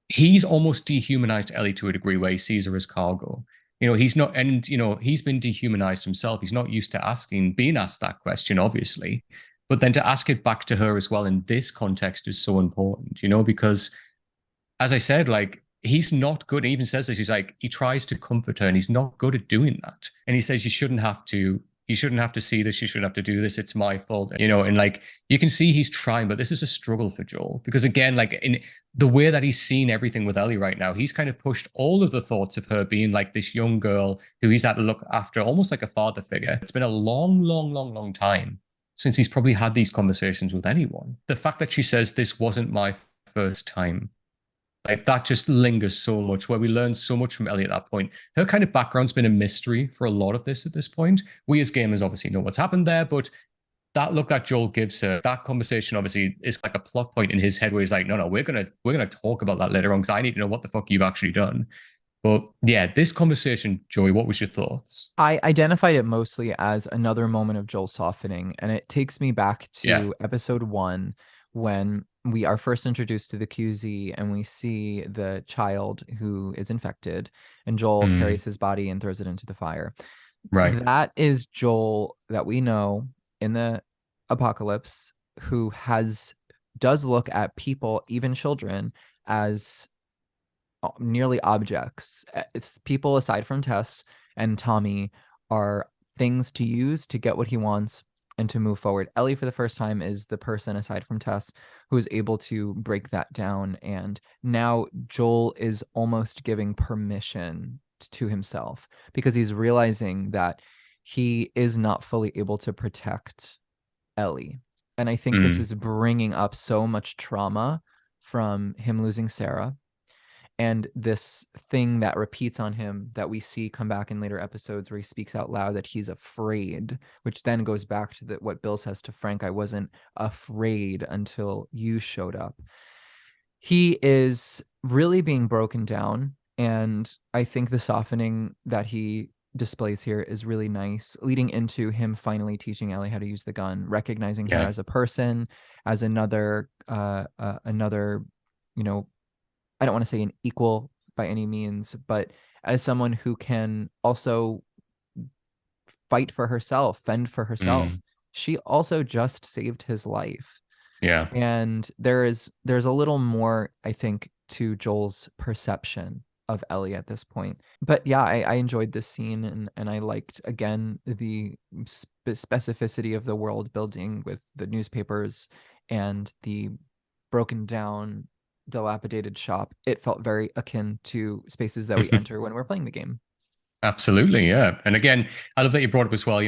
he's almost dehumanized Ellie to a degree where he sees her as cargo. He's not, and he's been dehumanized himself. He's not used to being asked that question, obviously. But then to ask it back to her as well in this context is so important, because as I said, like he's not good. He even says this. He's like, he tries to comfort her and he's not good at doing that. And he says, you shouldn't have to see this. You shouldn't have to do this. It's my fault, and like you can see he's trying, but this is a struggle for Joel because again, like in the way that he's seen everything with Ellie right now, he's kind of pushed all of the thoughts of her being like this young girl who he's had to look after almost like a father figure. It's been a long, long, long, long time since he's probably had these conversations with anyone. The fact that she says this wasn't my first time, like that just lingers so much, where we learn so much from Ellie at that point. Her kind of background's been a mystery for a lot of this at this point. We as gamers obviously know what's happened there, but that look that Joel gives her, that conversation obviously is like a plot point in his head where he's like, no, we're gonna talk about that later on because I need to know what the fuck you've actually done. But yeah, this conversation, Joey, what was your thoughts? I identified it mostly as another moment of Joel softening, and it takes me back Yeah. to episode 1 when we are first introduced to the QZ and we see the child who is infected, and Joel Mm, carries his body and throws it into the fire. right. That is Joel that we know in the apocalypse who does look at people, even children, as nearly objects. It's people aside from Tess and Tommy are things to use to get what he wants and to move forward. Ellie, for the first time, is the person aside from Tess who is able to break that down. And now Joel is almost giving permission to himself because he's realizing that he is not fully able to protect Ellie. And I think this Mm, is bringing up so much trauma from him losing Sarah, and this thing that repeats on him that we see come back in later episodes where he speaks out loud that he's afraid, which then goes back to what Bill says to Frank, I wasn't afraid until you showed up. He is really being broken down, and I think the softening that he displays here is really nice, leading into him finally teaching Ellie how to use the gun, recognizing her yeah. as a person, as another, you know, I don't want to say an equal by any means, but as someone who can also fight for herself, fend for herself. Mm, She also just saved his life. yeah. And there's a little more, I think, to Joel's perception of Ellie at this point. But yeah, I enjoyed this scene, and I liked again the specificity of the world building with the newspapers and the broken down dilapidated shop. It felt very akin to spaces that we enter when we're playing the game. Absolutely, yeah. And again, I love that you brought up as well,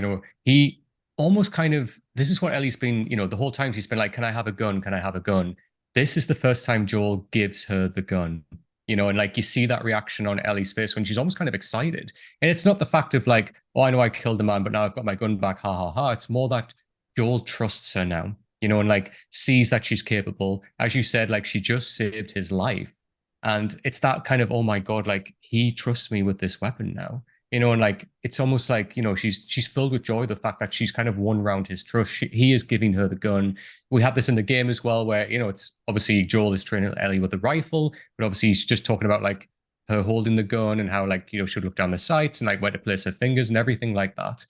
he almost kind of, this is what Ellie's been, the whole time she's been like, can I have a gun? Can I have a gun? This is the first time Joel gives her the gun, and like you see that reaction on Ellie's face when she's almost kind of excited. And it's not the fact of like, oh, I know I killed the man, but now I've got my gun back, ha ha ha. It's more that Joel trusts her now, and like sees that she's capable. As you said, like she just saved his life. And it's that kind of, oh my God, like he trusts me with this weapon now. And like it's almost like, she's filled with joy, the fact that she's kind of won round his trust. He is giving her the gun. We have this in the game as well, where, it's obviously Joel is training Ellie with the rifle, but obviously he's just talking about like her holding the gun and how like, she'll look down the sights and like where to place her fingers and everything like that.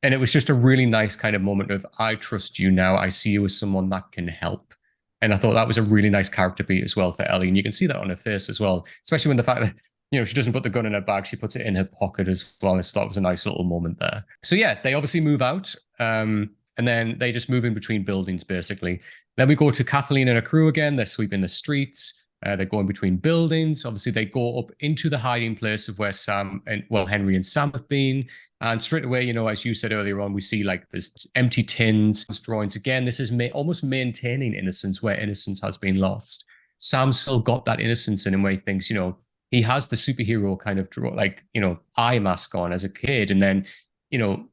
And it was just a really nice kind of moment of, I trust you now. I see you as someone that can help. And I thought that was a really nice character beat as well for Ellie. And you can see that on her face as well, especially when the fact that, she doesn't put the gun in her bag, she puts it in her pocket as well. And I thought it was a nice little moment there. So yeah, they obviously move out. And then they just move in between buildings, basically. Then we go to Kathleen and her crew again. They're sweeping the streets. They're going between buildings. Obviously, they go up into the hiding place of where Henry and Sam have been. And straight away, as you said earlier on, we see like there's empty tins, drawings. Again, this is almost maintaining innocence where innocence has been lost. Sam's still got that innocence in him where he thinks, he has the superhero kind of eye mask on as a kid. And then,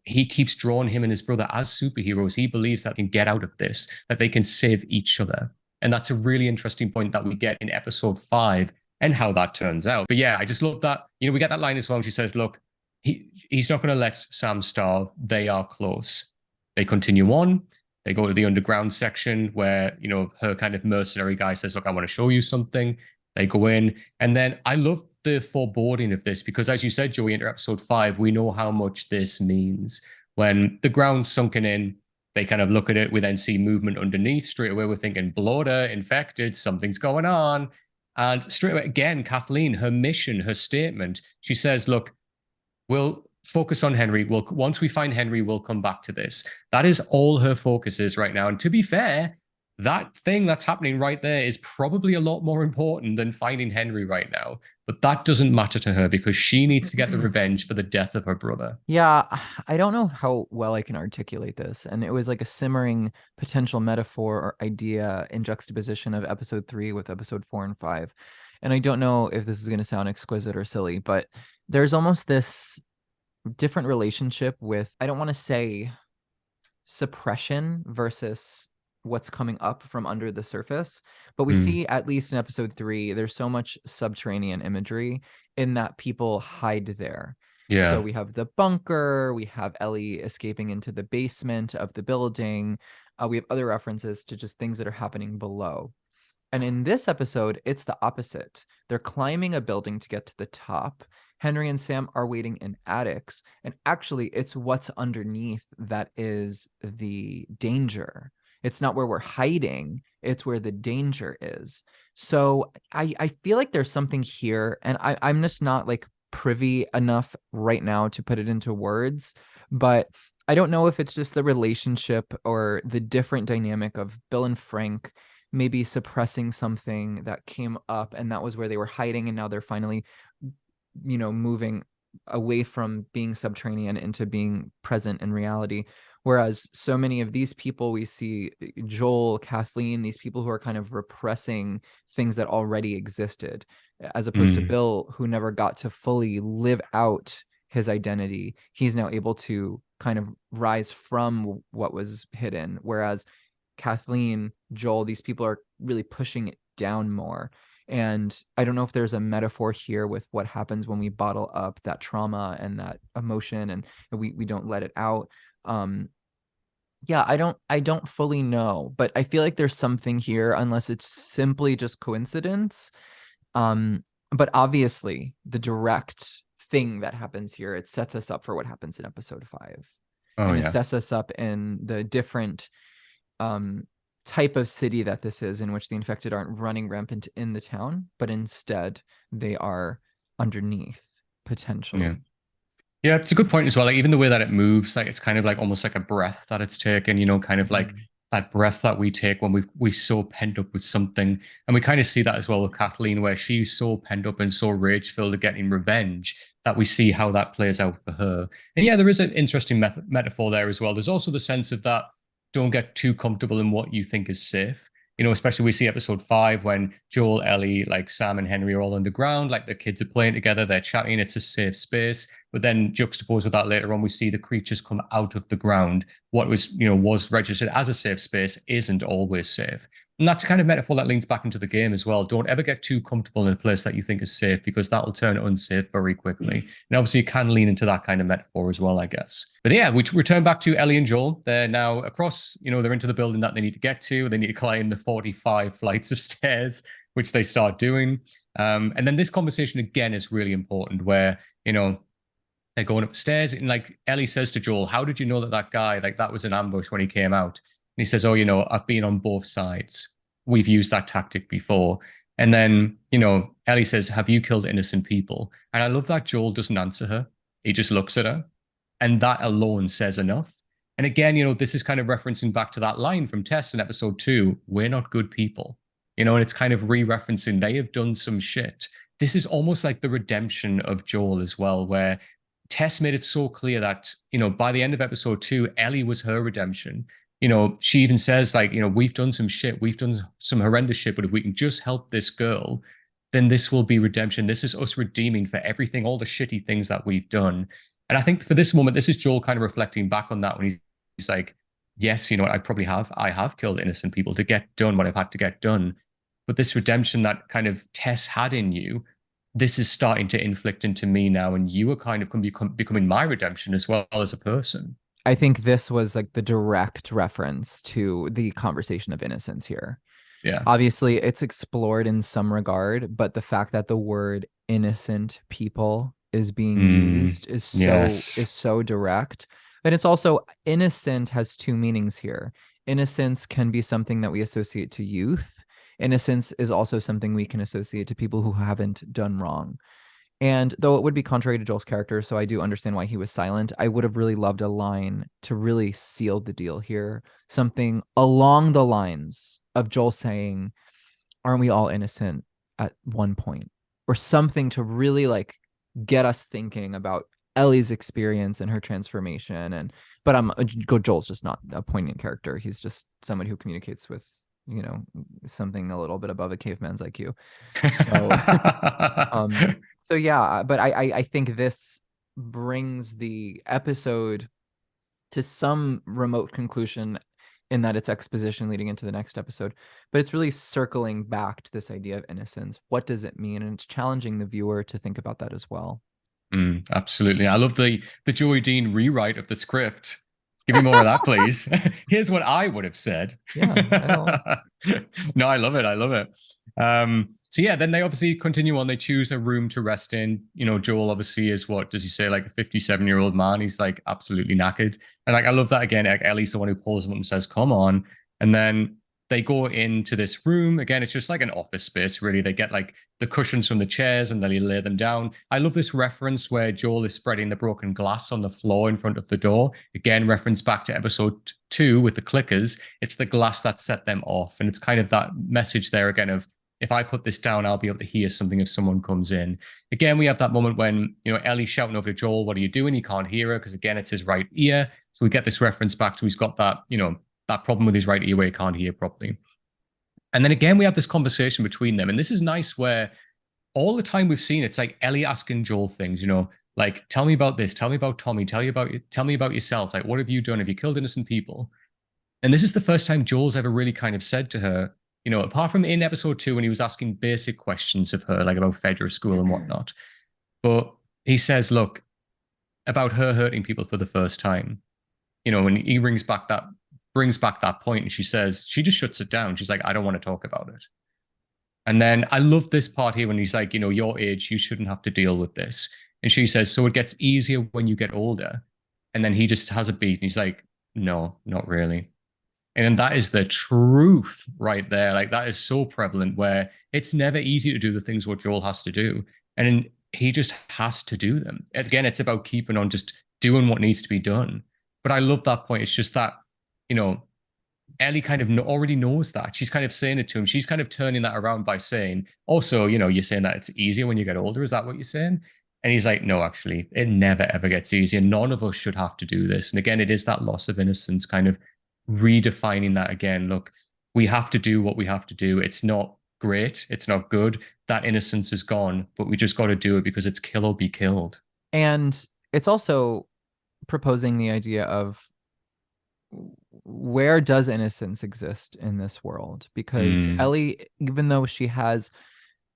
he keeps drawing him and his brother as superheroes. He believes that they can get out of this, that they can save each other. And that's a really interesting point that we get in episode 5 and how that turns out. But yeah, I just love that. We get that line as well. She says, look, he's not going to let Sam starve. They are close. They continue on. They go to the underground section where, her kind of mercenary guy says, look, I want to show you something. They go in. And then I love the foreboding of this because, as you said, Joey, into episode 5, we know how much this means. When the ground's sunken in, They kind of look at it. We then see movement underneath. Straight away, we're thinking bloater, infected, something's going on. And straight away, again, Kathleen, her mission, her statement, she says, look, we'll focus on Henry. Once we find Henry, we'll come back to this. That is all her focus is right now. And to be fair, that thing that's happening right there is probably a lot more important than finding Henry right now. But that doesn't matter to her because she needs to get the revenge for the death of her brother. Yeah, I don't know how well I can articulate this. And it was like a simmering potential metaphor or idea in juxtaposition of episode 3 with episode 4 and 5. And I don't know if this is going to sound exquisite or silly, but there's almost this different relationship with, I don't want to say suppression versus what's coming up from under the surface, but we see, at least in episode 3, there's so much subterranean imagery in that people hide there. Yeah. So we have the bunker, we have Ellie escaping into the basement of the building, we have other references to just things that are happening below. And in this episode, it's the opposite. They're climbing a building to get to the top. Henry and Sam are waiting in attics. And actually, it's what's underneath that is the danger. It's not where we're hiding. It's where the danger is. So I feel like there's something here. And I'm just not like privy enough right now to put it into words. But I don't know if it's just the relationship or the different dynamic of Bill and Frank maybe suppressing something that came up, and that was where they were hiding, and now they're finally, moving away from being subterranean into being present in reality. Whereas so many of these people we see, Joel, Kathleen, these people who are kind of repressing things that already existed, as opposed to Bill, who never got to fully live out his identity. He's now able to kind of rise from what was hidden. Whereas Kathleen, Joel, these people are really pushing it down more. And I don't know if there's a metaphor here with what happens when we bottle up that trauma and that emotion and we don't let it out. I don't fully know, but I feel like there's something here, unless it's simply just coincidence. But obviously the direct thing that happens here, it sets us up for what happens in episode 5. It sets us up in the different type of city that this is, in which the infected aren't running rampant in the town, but instead they are underneath, potentially. Yeah, it's a good point as well. Like even the way that it moves, like it's kind of like almost like a breath that it's taken, kind of like that breath that we take when we're so pent up with something. And we kind of see that as well with Kathleen, where she's so pent up and so rage-filled at getting revenge that we see how that plays out for her. And yeah, there is an interesting metaphor there as well. There's also the sense of that don't get too comfortable in what you think is safe. Especially we see episode 5 when Joel, Ellie, like Sam and Henry are all underground, like the kids are playing together, they're chatting, it's a safe space. But then juxtaposed with that later on, we see the creatures come out of the ground. What was registered as a safe space isn't always safe. And that's kind of metaphor that leans back into the game as well. Don't ever get too comfortable in a place that you think is safe, because that will turn unsafe very quickly. And obviously you can lean into that kind of metaphor as well, I guess. But yeah, we return back to Ellie and Joel. They're now across, they're into the building that they need to get to. They need to climb the 45 flights of stairs, which they start doing. And then this conversation again is really important where, they're going upstairs and like Ellie says to Joel, how did you know that guy, like that was an ambush when he came out? And he says, oh, I've been on both sides. We've used that tactic before. And then, Ellie says, have you killed innocent people? And I love that Joel doesn't answer her. He just looks at her. And that alone says enough. And again, this is kind of referencing back to that line from Tess in episode 2, we're not good people. And it's kind of re-referencing they have done some shit. This is almost like the redemption of Joel as well, where Tess made it so clear that, by the end of episode 2, Ellie was her redemption. She even says, like, we've done some shit. We've done some horrendous shit, but if we can just help this girl, then this will be redemption. This is us redeeming for everything, all the shitty things that we've done. And I think for this moment, this is Joel kind of reflecting back on that when he's like, yes, I have killed innocent people to get done what I've had to get done. But this redemption that kind of Tess had in you, this is starting to inflict into me now, and you are kind of becoming my redemption as well as a person. I think this was like the direct reference to the conversation of innocence here. Yeah. Obviously, it's explored in some regard, but the fact that the word innocent people is being used is so direct. But it's also innocent has two meanings here. Innocence can be something that we associate to youth. Innocence is also something we can associate to people who haven't done wrong. And though it would be contrary to Joel's character, so I do understand why he was silent, I would have really loved a line to really seal the deal here. Something along the lines of Joel saying, aren't we all innocent at one point? Or something to really like get us thinking about Ellie's experience and her transformation. And but Joel's just not a poignant character. He's just someone who communicates with, something a little bit above a caveman's IQ. So so yeah, but I think this brings the episode to some remote conclusion in that it's exposition leading into the next episode, but it's really circling back to this idea of innocence. What does it mean? And it's challenging the viewer to think about that as well. Absolutely. I love the Joey Dean rewrite of the script. Give me more of that, please. Here's what I would have said. Yeah, I know. No, I love it. I love it. So yeah, then they obviously continue on. They choose a room to rest in. Joel obviously is, what does he say, like a 57-year-old man. He's like absolutely knackered. And like I love that again. Like Ellie's the one who pulls him up and says, "Come on." And then they go into this room. Again, it's just like an office space, really. They get like the cushions from the chairs and then they lay them down. I love this reference where Joel is spreading the broken glass on the floor in front of the door. Again, reference back to episode 2 with the clickers. It's the glass that set them off. And it's kind of that message there again of, if I put this down, I'll be able to hear something if someone comes in. Again, we have that moment when, Ellie's shouting over to Joel, "What are you doing?" He can't hear her because, again, it's his right ear. So we get this reference back to, he's got that, that problem with his right ear where he can't hear properly. And then again, we have this conversation between them. And this is nice where all the time we've seen, it's like Ellie asking Joel things, like, "Tell me about this, tell me about Tommy, tell me about yourself. Like, what have you done? Have you killed innocent people?" And this is the first time Joel's ever really kind of said to her, apart from in episode 2 when he was asking basic questions of her, like about Fedra school and whatnot. But he says, look, about her hurting people for the first time, when he brings back that point, and she says, she just shuts it down. She's like, "I don't want to talk about it." And then I love this part here when he's like, "Your age, you shouldn't have to deal with this." And she says, "So it gets easier when you get older." And then he just has a beat and he's like, "No, not really." And that is the truth right there. Like, that is so prevalent where it's never easy to do the things what Joel has to do. And he just has to do them. Again, it's about keeping on just doing what needs to be done. But I love that point. It's just that, Ellie kind of already knows that. She's kind of saying it to him. She's kind of turning that around by saying, also, you're saying that it's easier when you get older. Is that what you're saying? And he's like, "No, actually, it never, ever gets easier. None of us should have to do this." And again, it is that loss of innocence kind of redefining that again. Look, we have to do what we have to do. It's not great. It's not good. That innocence is gone, but we just got to do it because it's kill or be killed. And it's also proposing the idea of, where does innocence exist in this world? Because Ellie, even though she has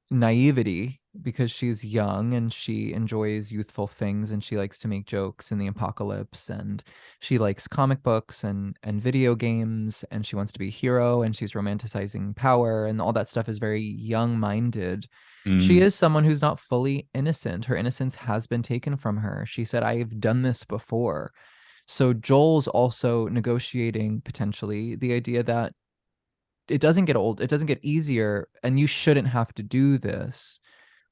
naivety because she's young and she enjoys youthful things and she likes to make jokes in the apocalypse and she likes comic books and video games and she wants to be a hero and she's romanticizing power and all that stuff is very young-minded. She is someone who's not fully innocent. Her innocence has been taken from her. She said, "I've done this before." So Joel's also negotiating potentially the idea that it doesn't get old, it doesn't get easier, and you shouldn't have to do this.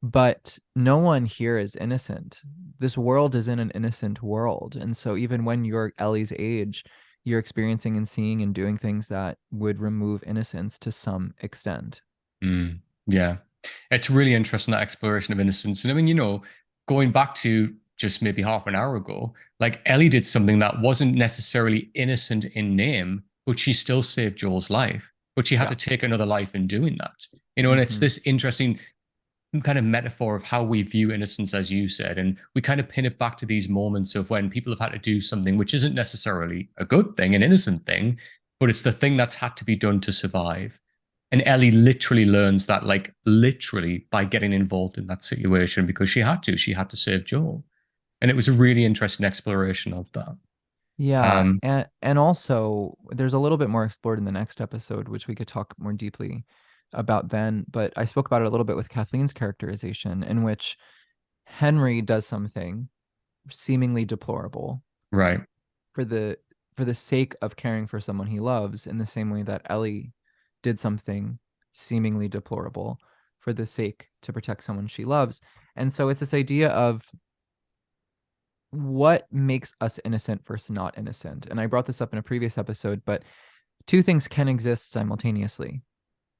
But no one here is innocent. This world isn't an innocent world. And so even when you're Ellie's age, you're experiencing and seeing and doing things that would remove innocence to some extent. Yeah. It's really interesting, that exploration of innocence. And I mean, going back to just maybe half an hour ago, like Ellie did something that wasn't necessarily innocent in name, but she still saved Joel's life. But she had to take another life in doing that. And it's this interesting kind of metaphor of how we view innocence, as you said. And we kind of pin it back to these moments of when people have had to do something which isn't necessarily a good thing, an innocent thing, but it's the thing that's had to be done to survive. And Ellie literally learns that, like, literally by getting involved in that situation because she had to save Joel. And it was a really interesting exploration of that. Yeah, and also there's a little bit more explored in the next episode, which we could talk more deeply about then. But I spoke about it a little bit with Kathleen's characterization, in which Henry does something seemingly deplorable. Right. for the sake of caring for someone he loves, in the same way that Ellie did something seemingly deplorable for the sake to protect someone she loves. And so it's this idea of what makes us innocent versus not innocent. And I brought this up in a previous episode, but two things can exist simultaneously.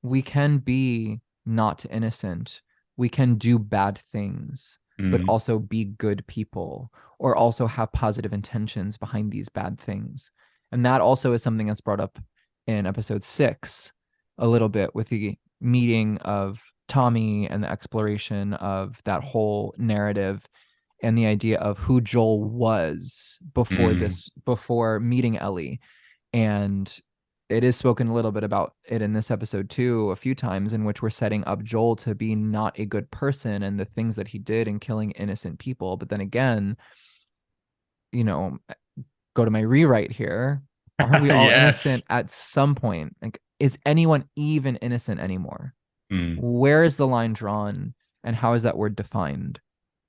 We can be not innocent. We can do bad things, but Mm. also be good people, or also have positive intentions behind these bad things. And that also is something that's brought up in episode 6 a little bit, with the meeting of Tommy and the exploration of that whole narrative, and the idea of who Joel was Mm. before meeting Ellie. And it is spoken a little bit about it in this episode too, a few times, in which we're setting up Joel to be not a good person, and the things that he did in killing innocent people. But then again, you know, go to my rewrite here. Aren't we all innocent Yes. at some point? Like, is anyone even innocent anymore? Mm. Where is the line drawn, and how is that word defined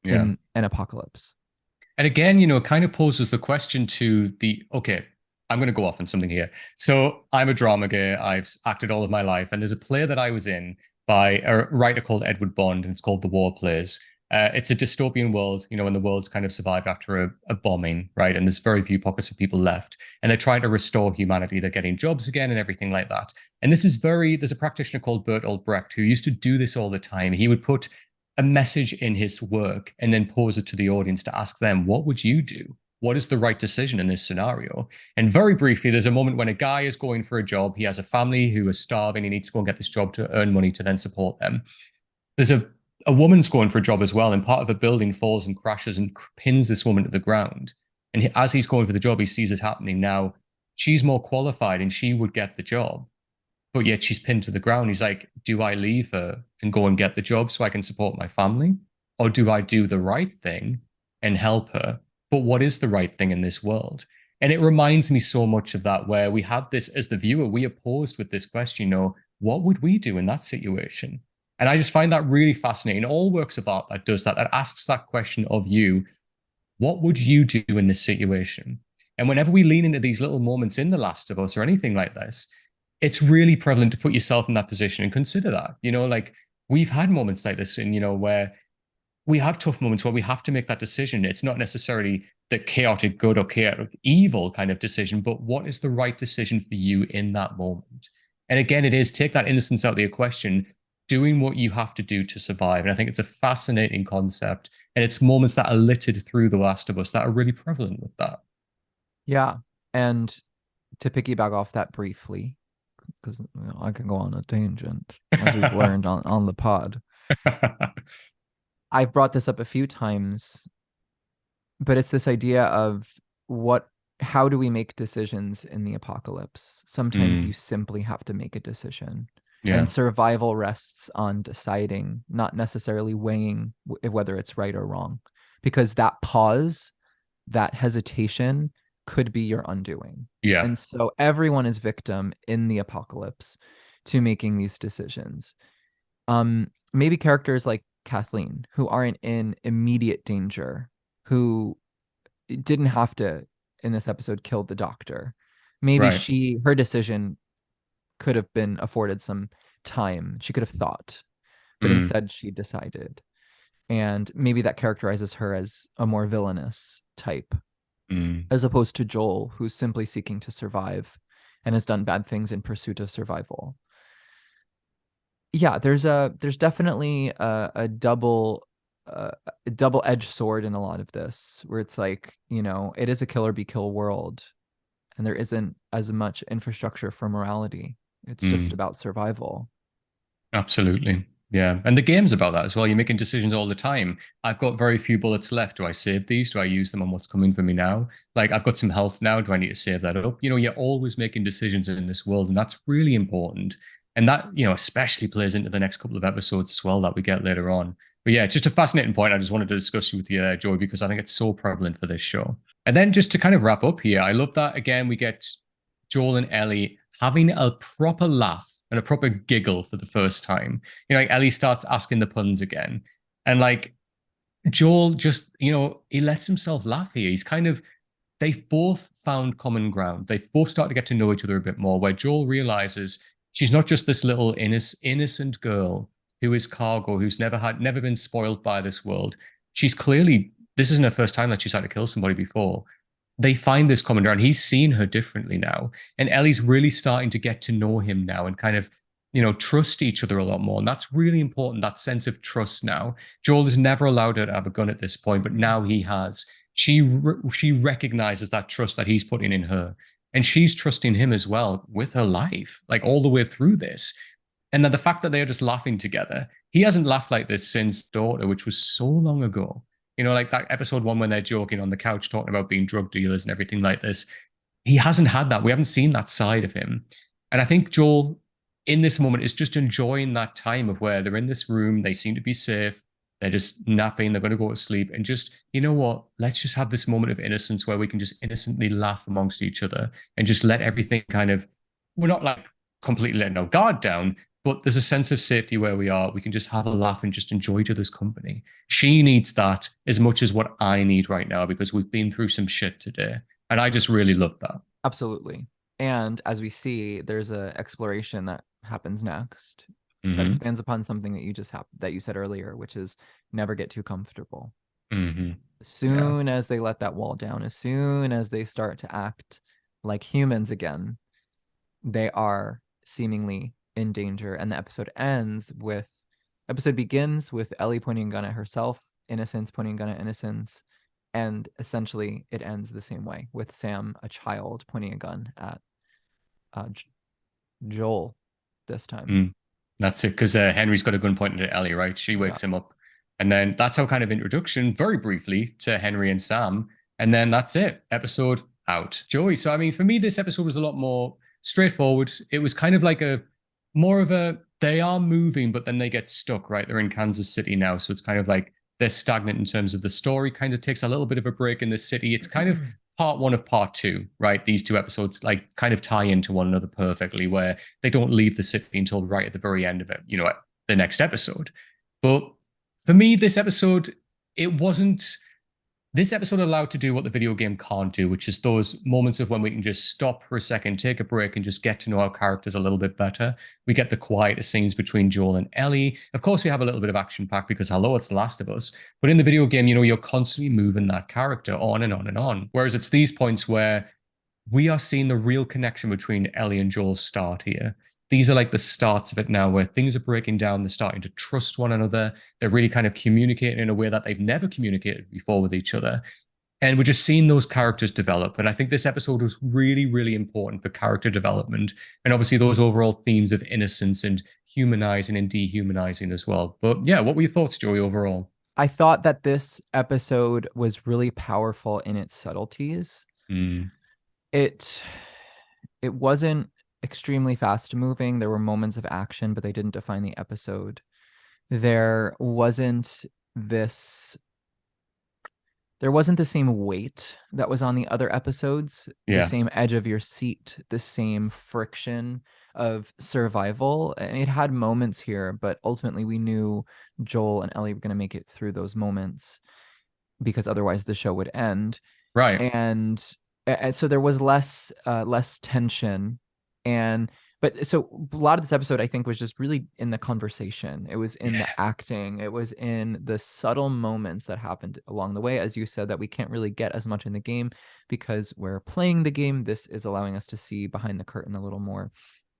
Yeah. in an apocalypse? And again, it kind of poses the question to okay, I'm going to go off on something here. So I'm a drama guy. I've acted all of my life. And there's a play that I was in by a writer called Edward Bond, and it's called The War Plays. It's a dystopian world, when the world's kind of survived after a bombing, right? And there's very few pockets of people left. And they're trying to restore humanity. They're getting jobs again and everything like that. And there's a practitioner called Bertolt Brecht who used to do this all the time. He would put a message in his work and then pose it to the audience to ask them, what would you do? What is the right decision in this scenario? And very briefly, there's a moment when a guy is going for a job. He has a family who is starving. He needs to go and get this job to earn money to then support them. There's a woman's going for a job as well, and part of a building falls and crashes and pins this woman to the ground. And as he's going for the job, he sees it happening. Now, she's more qualified and she would get the job, but yet she's pinned to the ground. He's like, do I leave her and go and get the job so I can support my family? Or do I do the right thing and help her? But what is the right thing in this world? And it reminds me so much of that, where we have this as the viewer, we are posed with this question, what would we do in that situation? And I just find that really fascinating. All works of art that does that, that asks that question of you, what would you do in this situation? And whenever we lean into these little moments in The Last of Us or anything like this, it's really prevalent to put yourself in that position and consider that. Like we've had moments like this, and where we have tough moments where we have to make that decision. It's not necessarily the chaotic good or chaotic evil kind of decision, but what is the right decision for you in that moment? And again, it is take that innocence out of the question, doing what you have to do to survive. And I think it's a fascinating concept. And it's moments that are littered through The Last of Us that are really prevalent with that. Yeah. And to piggyback off that briefly, because I can go on a tangent, as we've learned on the pod. I've brought this up a few times, but it's this idea of how do we make decisions in the apocalypse? Sometimes you simply have to make a decision. Yeah. And survival rests on deciding, not necessarily weighing whether it's right or wrong, because that pause, that hesitation could be your undoing. Yeah. And so everyone is victim in the apocalypse to making these decisions. Maybe characters like Kathleen, who aren't in immediate danger, who didn't have to, in this episode, kill the doctor. Maybe Right. her decision could have been afforded some time. She could have thought, but instead she decided. And maybe that characterizes her as a more villainous type, as opposed to Joel, who's simply seeking to survive and has done bad things in pursuit of survival. Yeah, there's definitely a double-edged sword in a lot of this, where it's like, it is a kill or be kill world, and there isn't as much infrastructure for morality. It's just about survival. Absolutely. Yeah. And the game's about that as well. You're making decisions all the time. I've got very few bullets left. Do I save these? Do I use them on what's coming for me now? Like, I've got some health now. Do I need to save that up? You're always making decisions in this world, and that's really important. And that, especially plays into the next couple of episodes as well that we get later on. But yeah, it's just a fascinating point. I just wanted to discuss with you, Joy, because I think it's so prevalent for this show. And then just to kind of wrap up here, I love that, again, we get Joel and Ellie having a proper laugh and a proper giggle for the first time. Like Ellie starts asking the puns again. And like Joel just, he lets himself laugh here. He's kind of they've both found common ground. They've both started to get to know each other a bit more, where Joel realizes she's not just this little innocent girl who is cargo, who's never been spoiled by this world. She's clearly, this isn't her first time that she's had to kill somebody before. They find this common ground. He's seen her differently now. And Ellie's really starting to get to know him now and kind of, trust each other a lot more. And that's really important, that sense of trust now. Joel has never allowed her to have a gun at this point, but now he has. She recognizes that trust that he's putting in her. And she's trusting him as well with her life, like all the way through this. And then the fact that they're just laughing together, he hasn't laughed like this since Daughter, which was so long ago. Like that episode 1 when they're joking on the couch talking about being drug dealers and everything like this. He hasn't had that. We haven't seen that side of him. And I think Joel, in this moment, is just enjoying that time of where they're in this room, they seem to be safe, they're just napping, they're going to go to sleep, and just, you know what, let's just have this moment of innocence where we can just innocently laugh amongst each other and just let everything kind of, we're not like completely letting our guard down, but there's a sense of safety where we are. We can just have a laugh and just enjoy each other's company. She needs that as much as what I need right now because we've been through some shit today. And I just really love that. Absolutely. And as we see, there's a exploration that happens next that Mm-hmm. expands upon something that you said earlier, which is never get too comfortable. Mm-hmm. As soon as they let that wall down, as soon as they start to act like humans again, they are seemingly in danger. And the episode begins with Ellie pointing a gun at herself, Innocence pointing a gun at Innocence, and essentially it ends the same way with Sam, a child, pointing a gun at Joel this time. Mm. That's it, because Henry's got a gun pointed at Ellie, right? She wakes him up. And then that's our kind of introduction, very briefly, to Henry and Sam. And then that's it. Episode out. Joey. So, I mean, for me, this episode was a lot more straightforward. It was kind of like they are moving, but then they get stuck, right? They're in Kansas City now. So it's kind of like they're stagnant in terms of the story, kind of takes a little bit of a break in the city. It's kind of part 1 of part 2, right? These 2 episodes like kind of tie into one another perfectly, where they don't leave the city until right at the very end of it, the next episode. But for me, this episode allowed to do what the video game can't do, which is those moments of when we can just stop for a second, take a break, and just get to know our characters a little bit better. We get the quieter scenes between Joel and Ellie. Of course, we have a little bit of action pack because, hello, it's The Last of Us. But in the video game, you're constantly moving that character on and on and on. Whereas it's these points where we are seeing the real connection between Ellie and Joel start here. These are like the starts of it now, where things are breaking down. They're starting to trust one another. They're really kind of communicating in a way that they've never communicated before with each other. And we're just seeing those characters develop. And I think this episode was really, really important for character development. And obviously those overall themes of innocence and humanizing and dehumanizing as well. But yeah, what were your thoughts, Joey, overall? I thought that this episode was really powerful in its subtleties. Mm. It wasn't extremely fast moving. There were moments of action, but they didn't define the episode. There wasn't the same weight that was on the other episodes, the same edge of your seat, the same friction of survival. And it had moments here, but ultimately we knew Joel and Ellie were going to make it through those moments because otherwise the show would end. Right. And so there was less tension. But so a lot of this episode, I think, was just really in the conversation. It was in the acting. It was in the subtle moments that happened along the way. As you said, that we can't really get as much in the game because we're playing the game. This is allowing us to see behind the curtain a little more.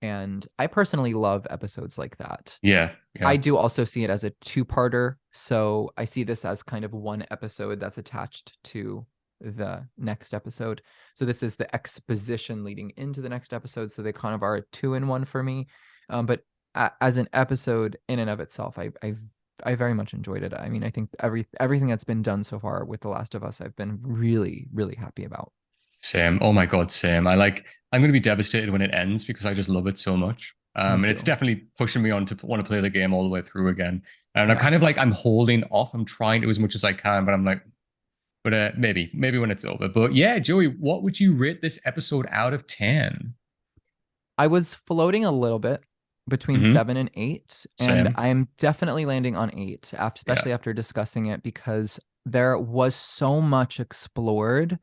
And I personally love episodes like that. Yeah. I do also see it as a 2-parter. So I see this as kind of one episode that's attached to the next episode. So this is the exposition leading into the next episode. So they kind of are a 2-in-1 for me. But as an episode in and of itself, I very much enjoyed it. I mean, I think everything that's been done so far with The Last of Us, I've been really, really happy about. Same. Oh my God, same. I'm going to be devastated when it ends because I just love it so much. And it's definitely pushing me on to want to play the game all the way through again. And I'm kind of like, I'm holding off. I'm trying to as much as I can, but I'm like, maybe when it's over. But yeah, Joey, what would you rate this episode out of 10? I was floating a little bit between 7 and 8, and I'm definitely landing on 8, especially after discussing it, because there was so much explored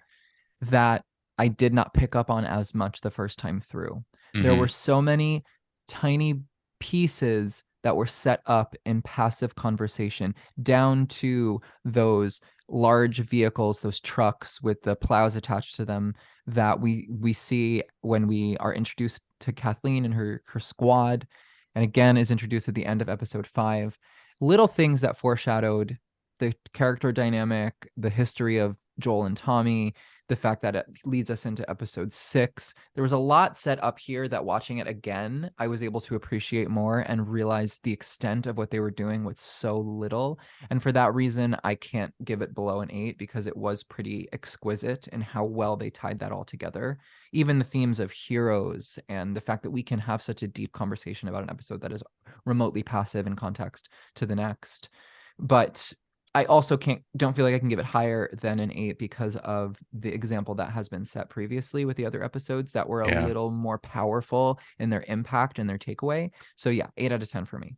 that I did not pick up on as much the first time through. There were so many tiny pieces that were set up in passive conversation, down to those large vehicles, those trucks with the plows attached to them, that we see when we are introduced to Kathleen and her squad, and again is introduced at the end of episode 5. Little things that foreshadowed the character dynamic, the history of Joel and Tommy, the fact that it leads us into episode 6. There was a lot set up here that, watching it again, I was able to appreciate more and realize the extent of what they were doing with so little. And for that reason, I can't give it below an 8, because it was pretty exquisite in how well they tied that all together. Even the themes of heroes and the fact that we can have such a deep conversation about an episode that is remotely passive in context to the next. But I also don't feel like I can give it higher than an 8, because of the example that has been set previously with the other episodes that were a little more powerful in their impact and their takeaway. So yeah, 8 out of 10 for me.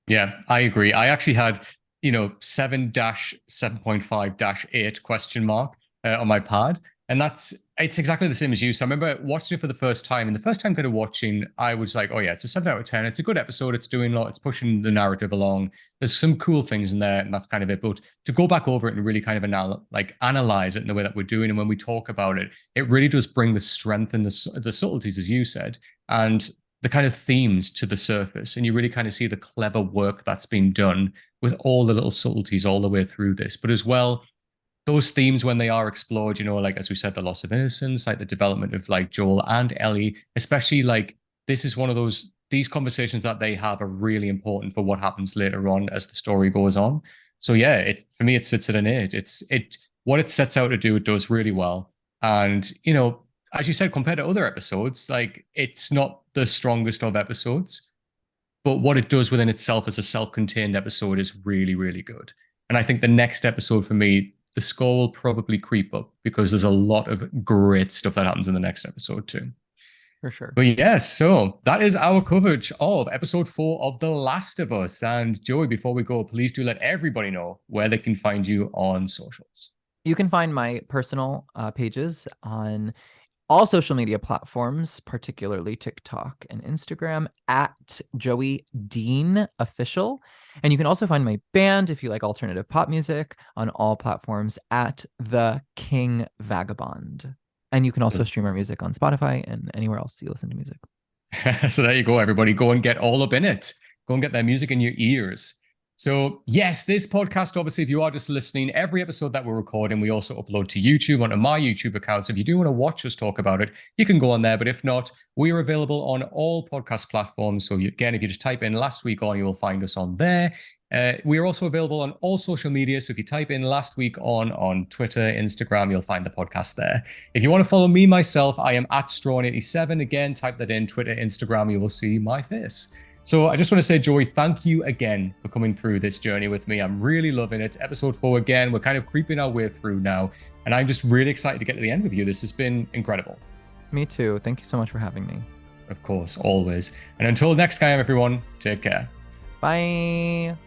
Yeah, I agree. I actually had, 7-7.5-8 question mark on my pad. And it's exactly the same as you. So I remember watching it for the first time. And the first time kind of watching, I was like, oh yeah, it's a 7 out of 10. It's a good episode. It's doing a lot. It's pushing the narrative along. There's some cool things in there, and that's kind of it. But to go back over it and really kind of analyze it in the way that we're doing, and when we talk about it, it really does bring the strength and the subtleties, as you said, and the kind of themes to the surface. And you really kind of see the clever work that's been done with all the little subtleties all the way through this. But as well, those themes, when they are explored, like as we said, the loss of innocence, like the development of like Joel and Ellie, especially, like this is one of these conversations that they have are really important for what happens later on as the story goes on. So yeah, for me, it sits at an 8. What it sets out to do, it does really well. And as you said, compared to other episodes, like it's not the strongest of episodes, but what it does within itself as a self-contained episode is really, really good. And I think the next episode for me, the score will probably creep up, because there's a lot of great stuff that happens in the next episode too. For sure. But yeah, so that is our coverage of episode 4 of The Last of Us. And Joey, before we go, please do let everybody know where they can find you on socials. You can find my personal pages on all social media platforms, particularly TikTok and Instagram, at Joey Dean Official. And you can also find my band, if you like alternative pop music, on all platforms at The King Vagabond. And you can also stream our music on Spotify and anywhere else you listen to music. So there you go, everybody. Go and get all up in it. Go and get their music in your ears. So yes, this podcast, obviously, if you are just listening, every episode that we're recording, we also upload to YouTube, onto my YouTube account. So if you do want to watch us talk about it, you can go on there. But if not, we are available on all podcast platforms. So again, if you just type in Last Week On, you will find us on there. We are also available on all social media. So if you type in Last Week on Twitter, Instagram, you'll find the podcast there. If you want to follow me myself, I am at Straughan87. Again, type that in Twitter, Instagram, you will see my face. So I just want to say, Joey, thank you again for coming through this journey with me. I'm really loving it. Episode 4 again, we're kind of creeping our way through now. And I'm just really excited to get to the end with you. This has been incredible. Me too. Thank you so much for having me. Of course, always. And until next time, everyone, take care. Bye.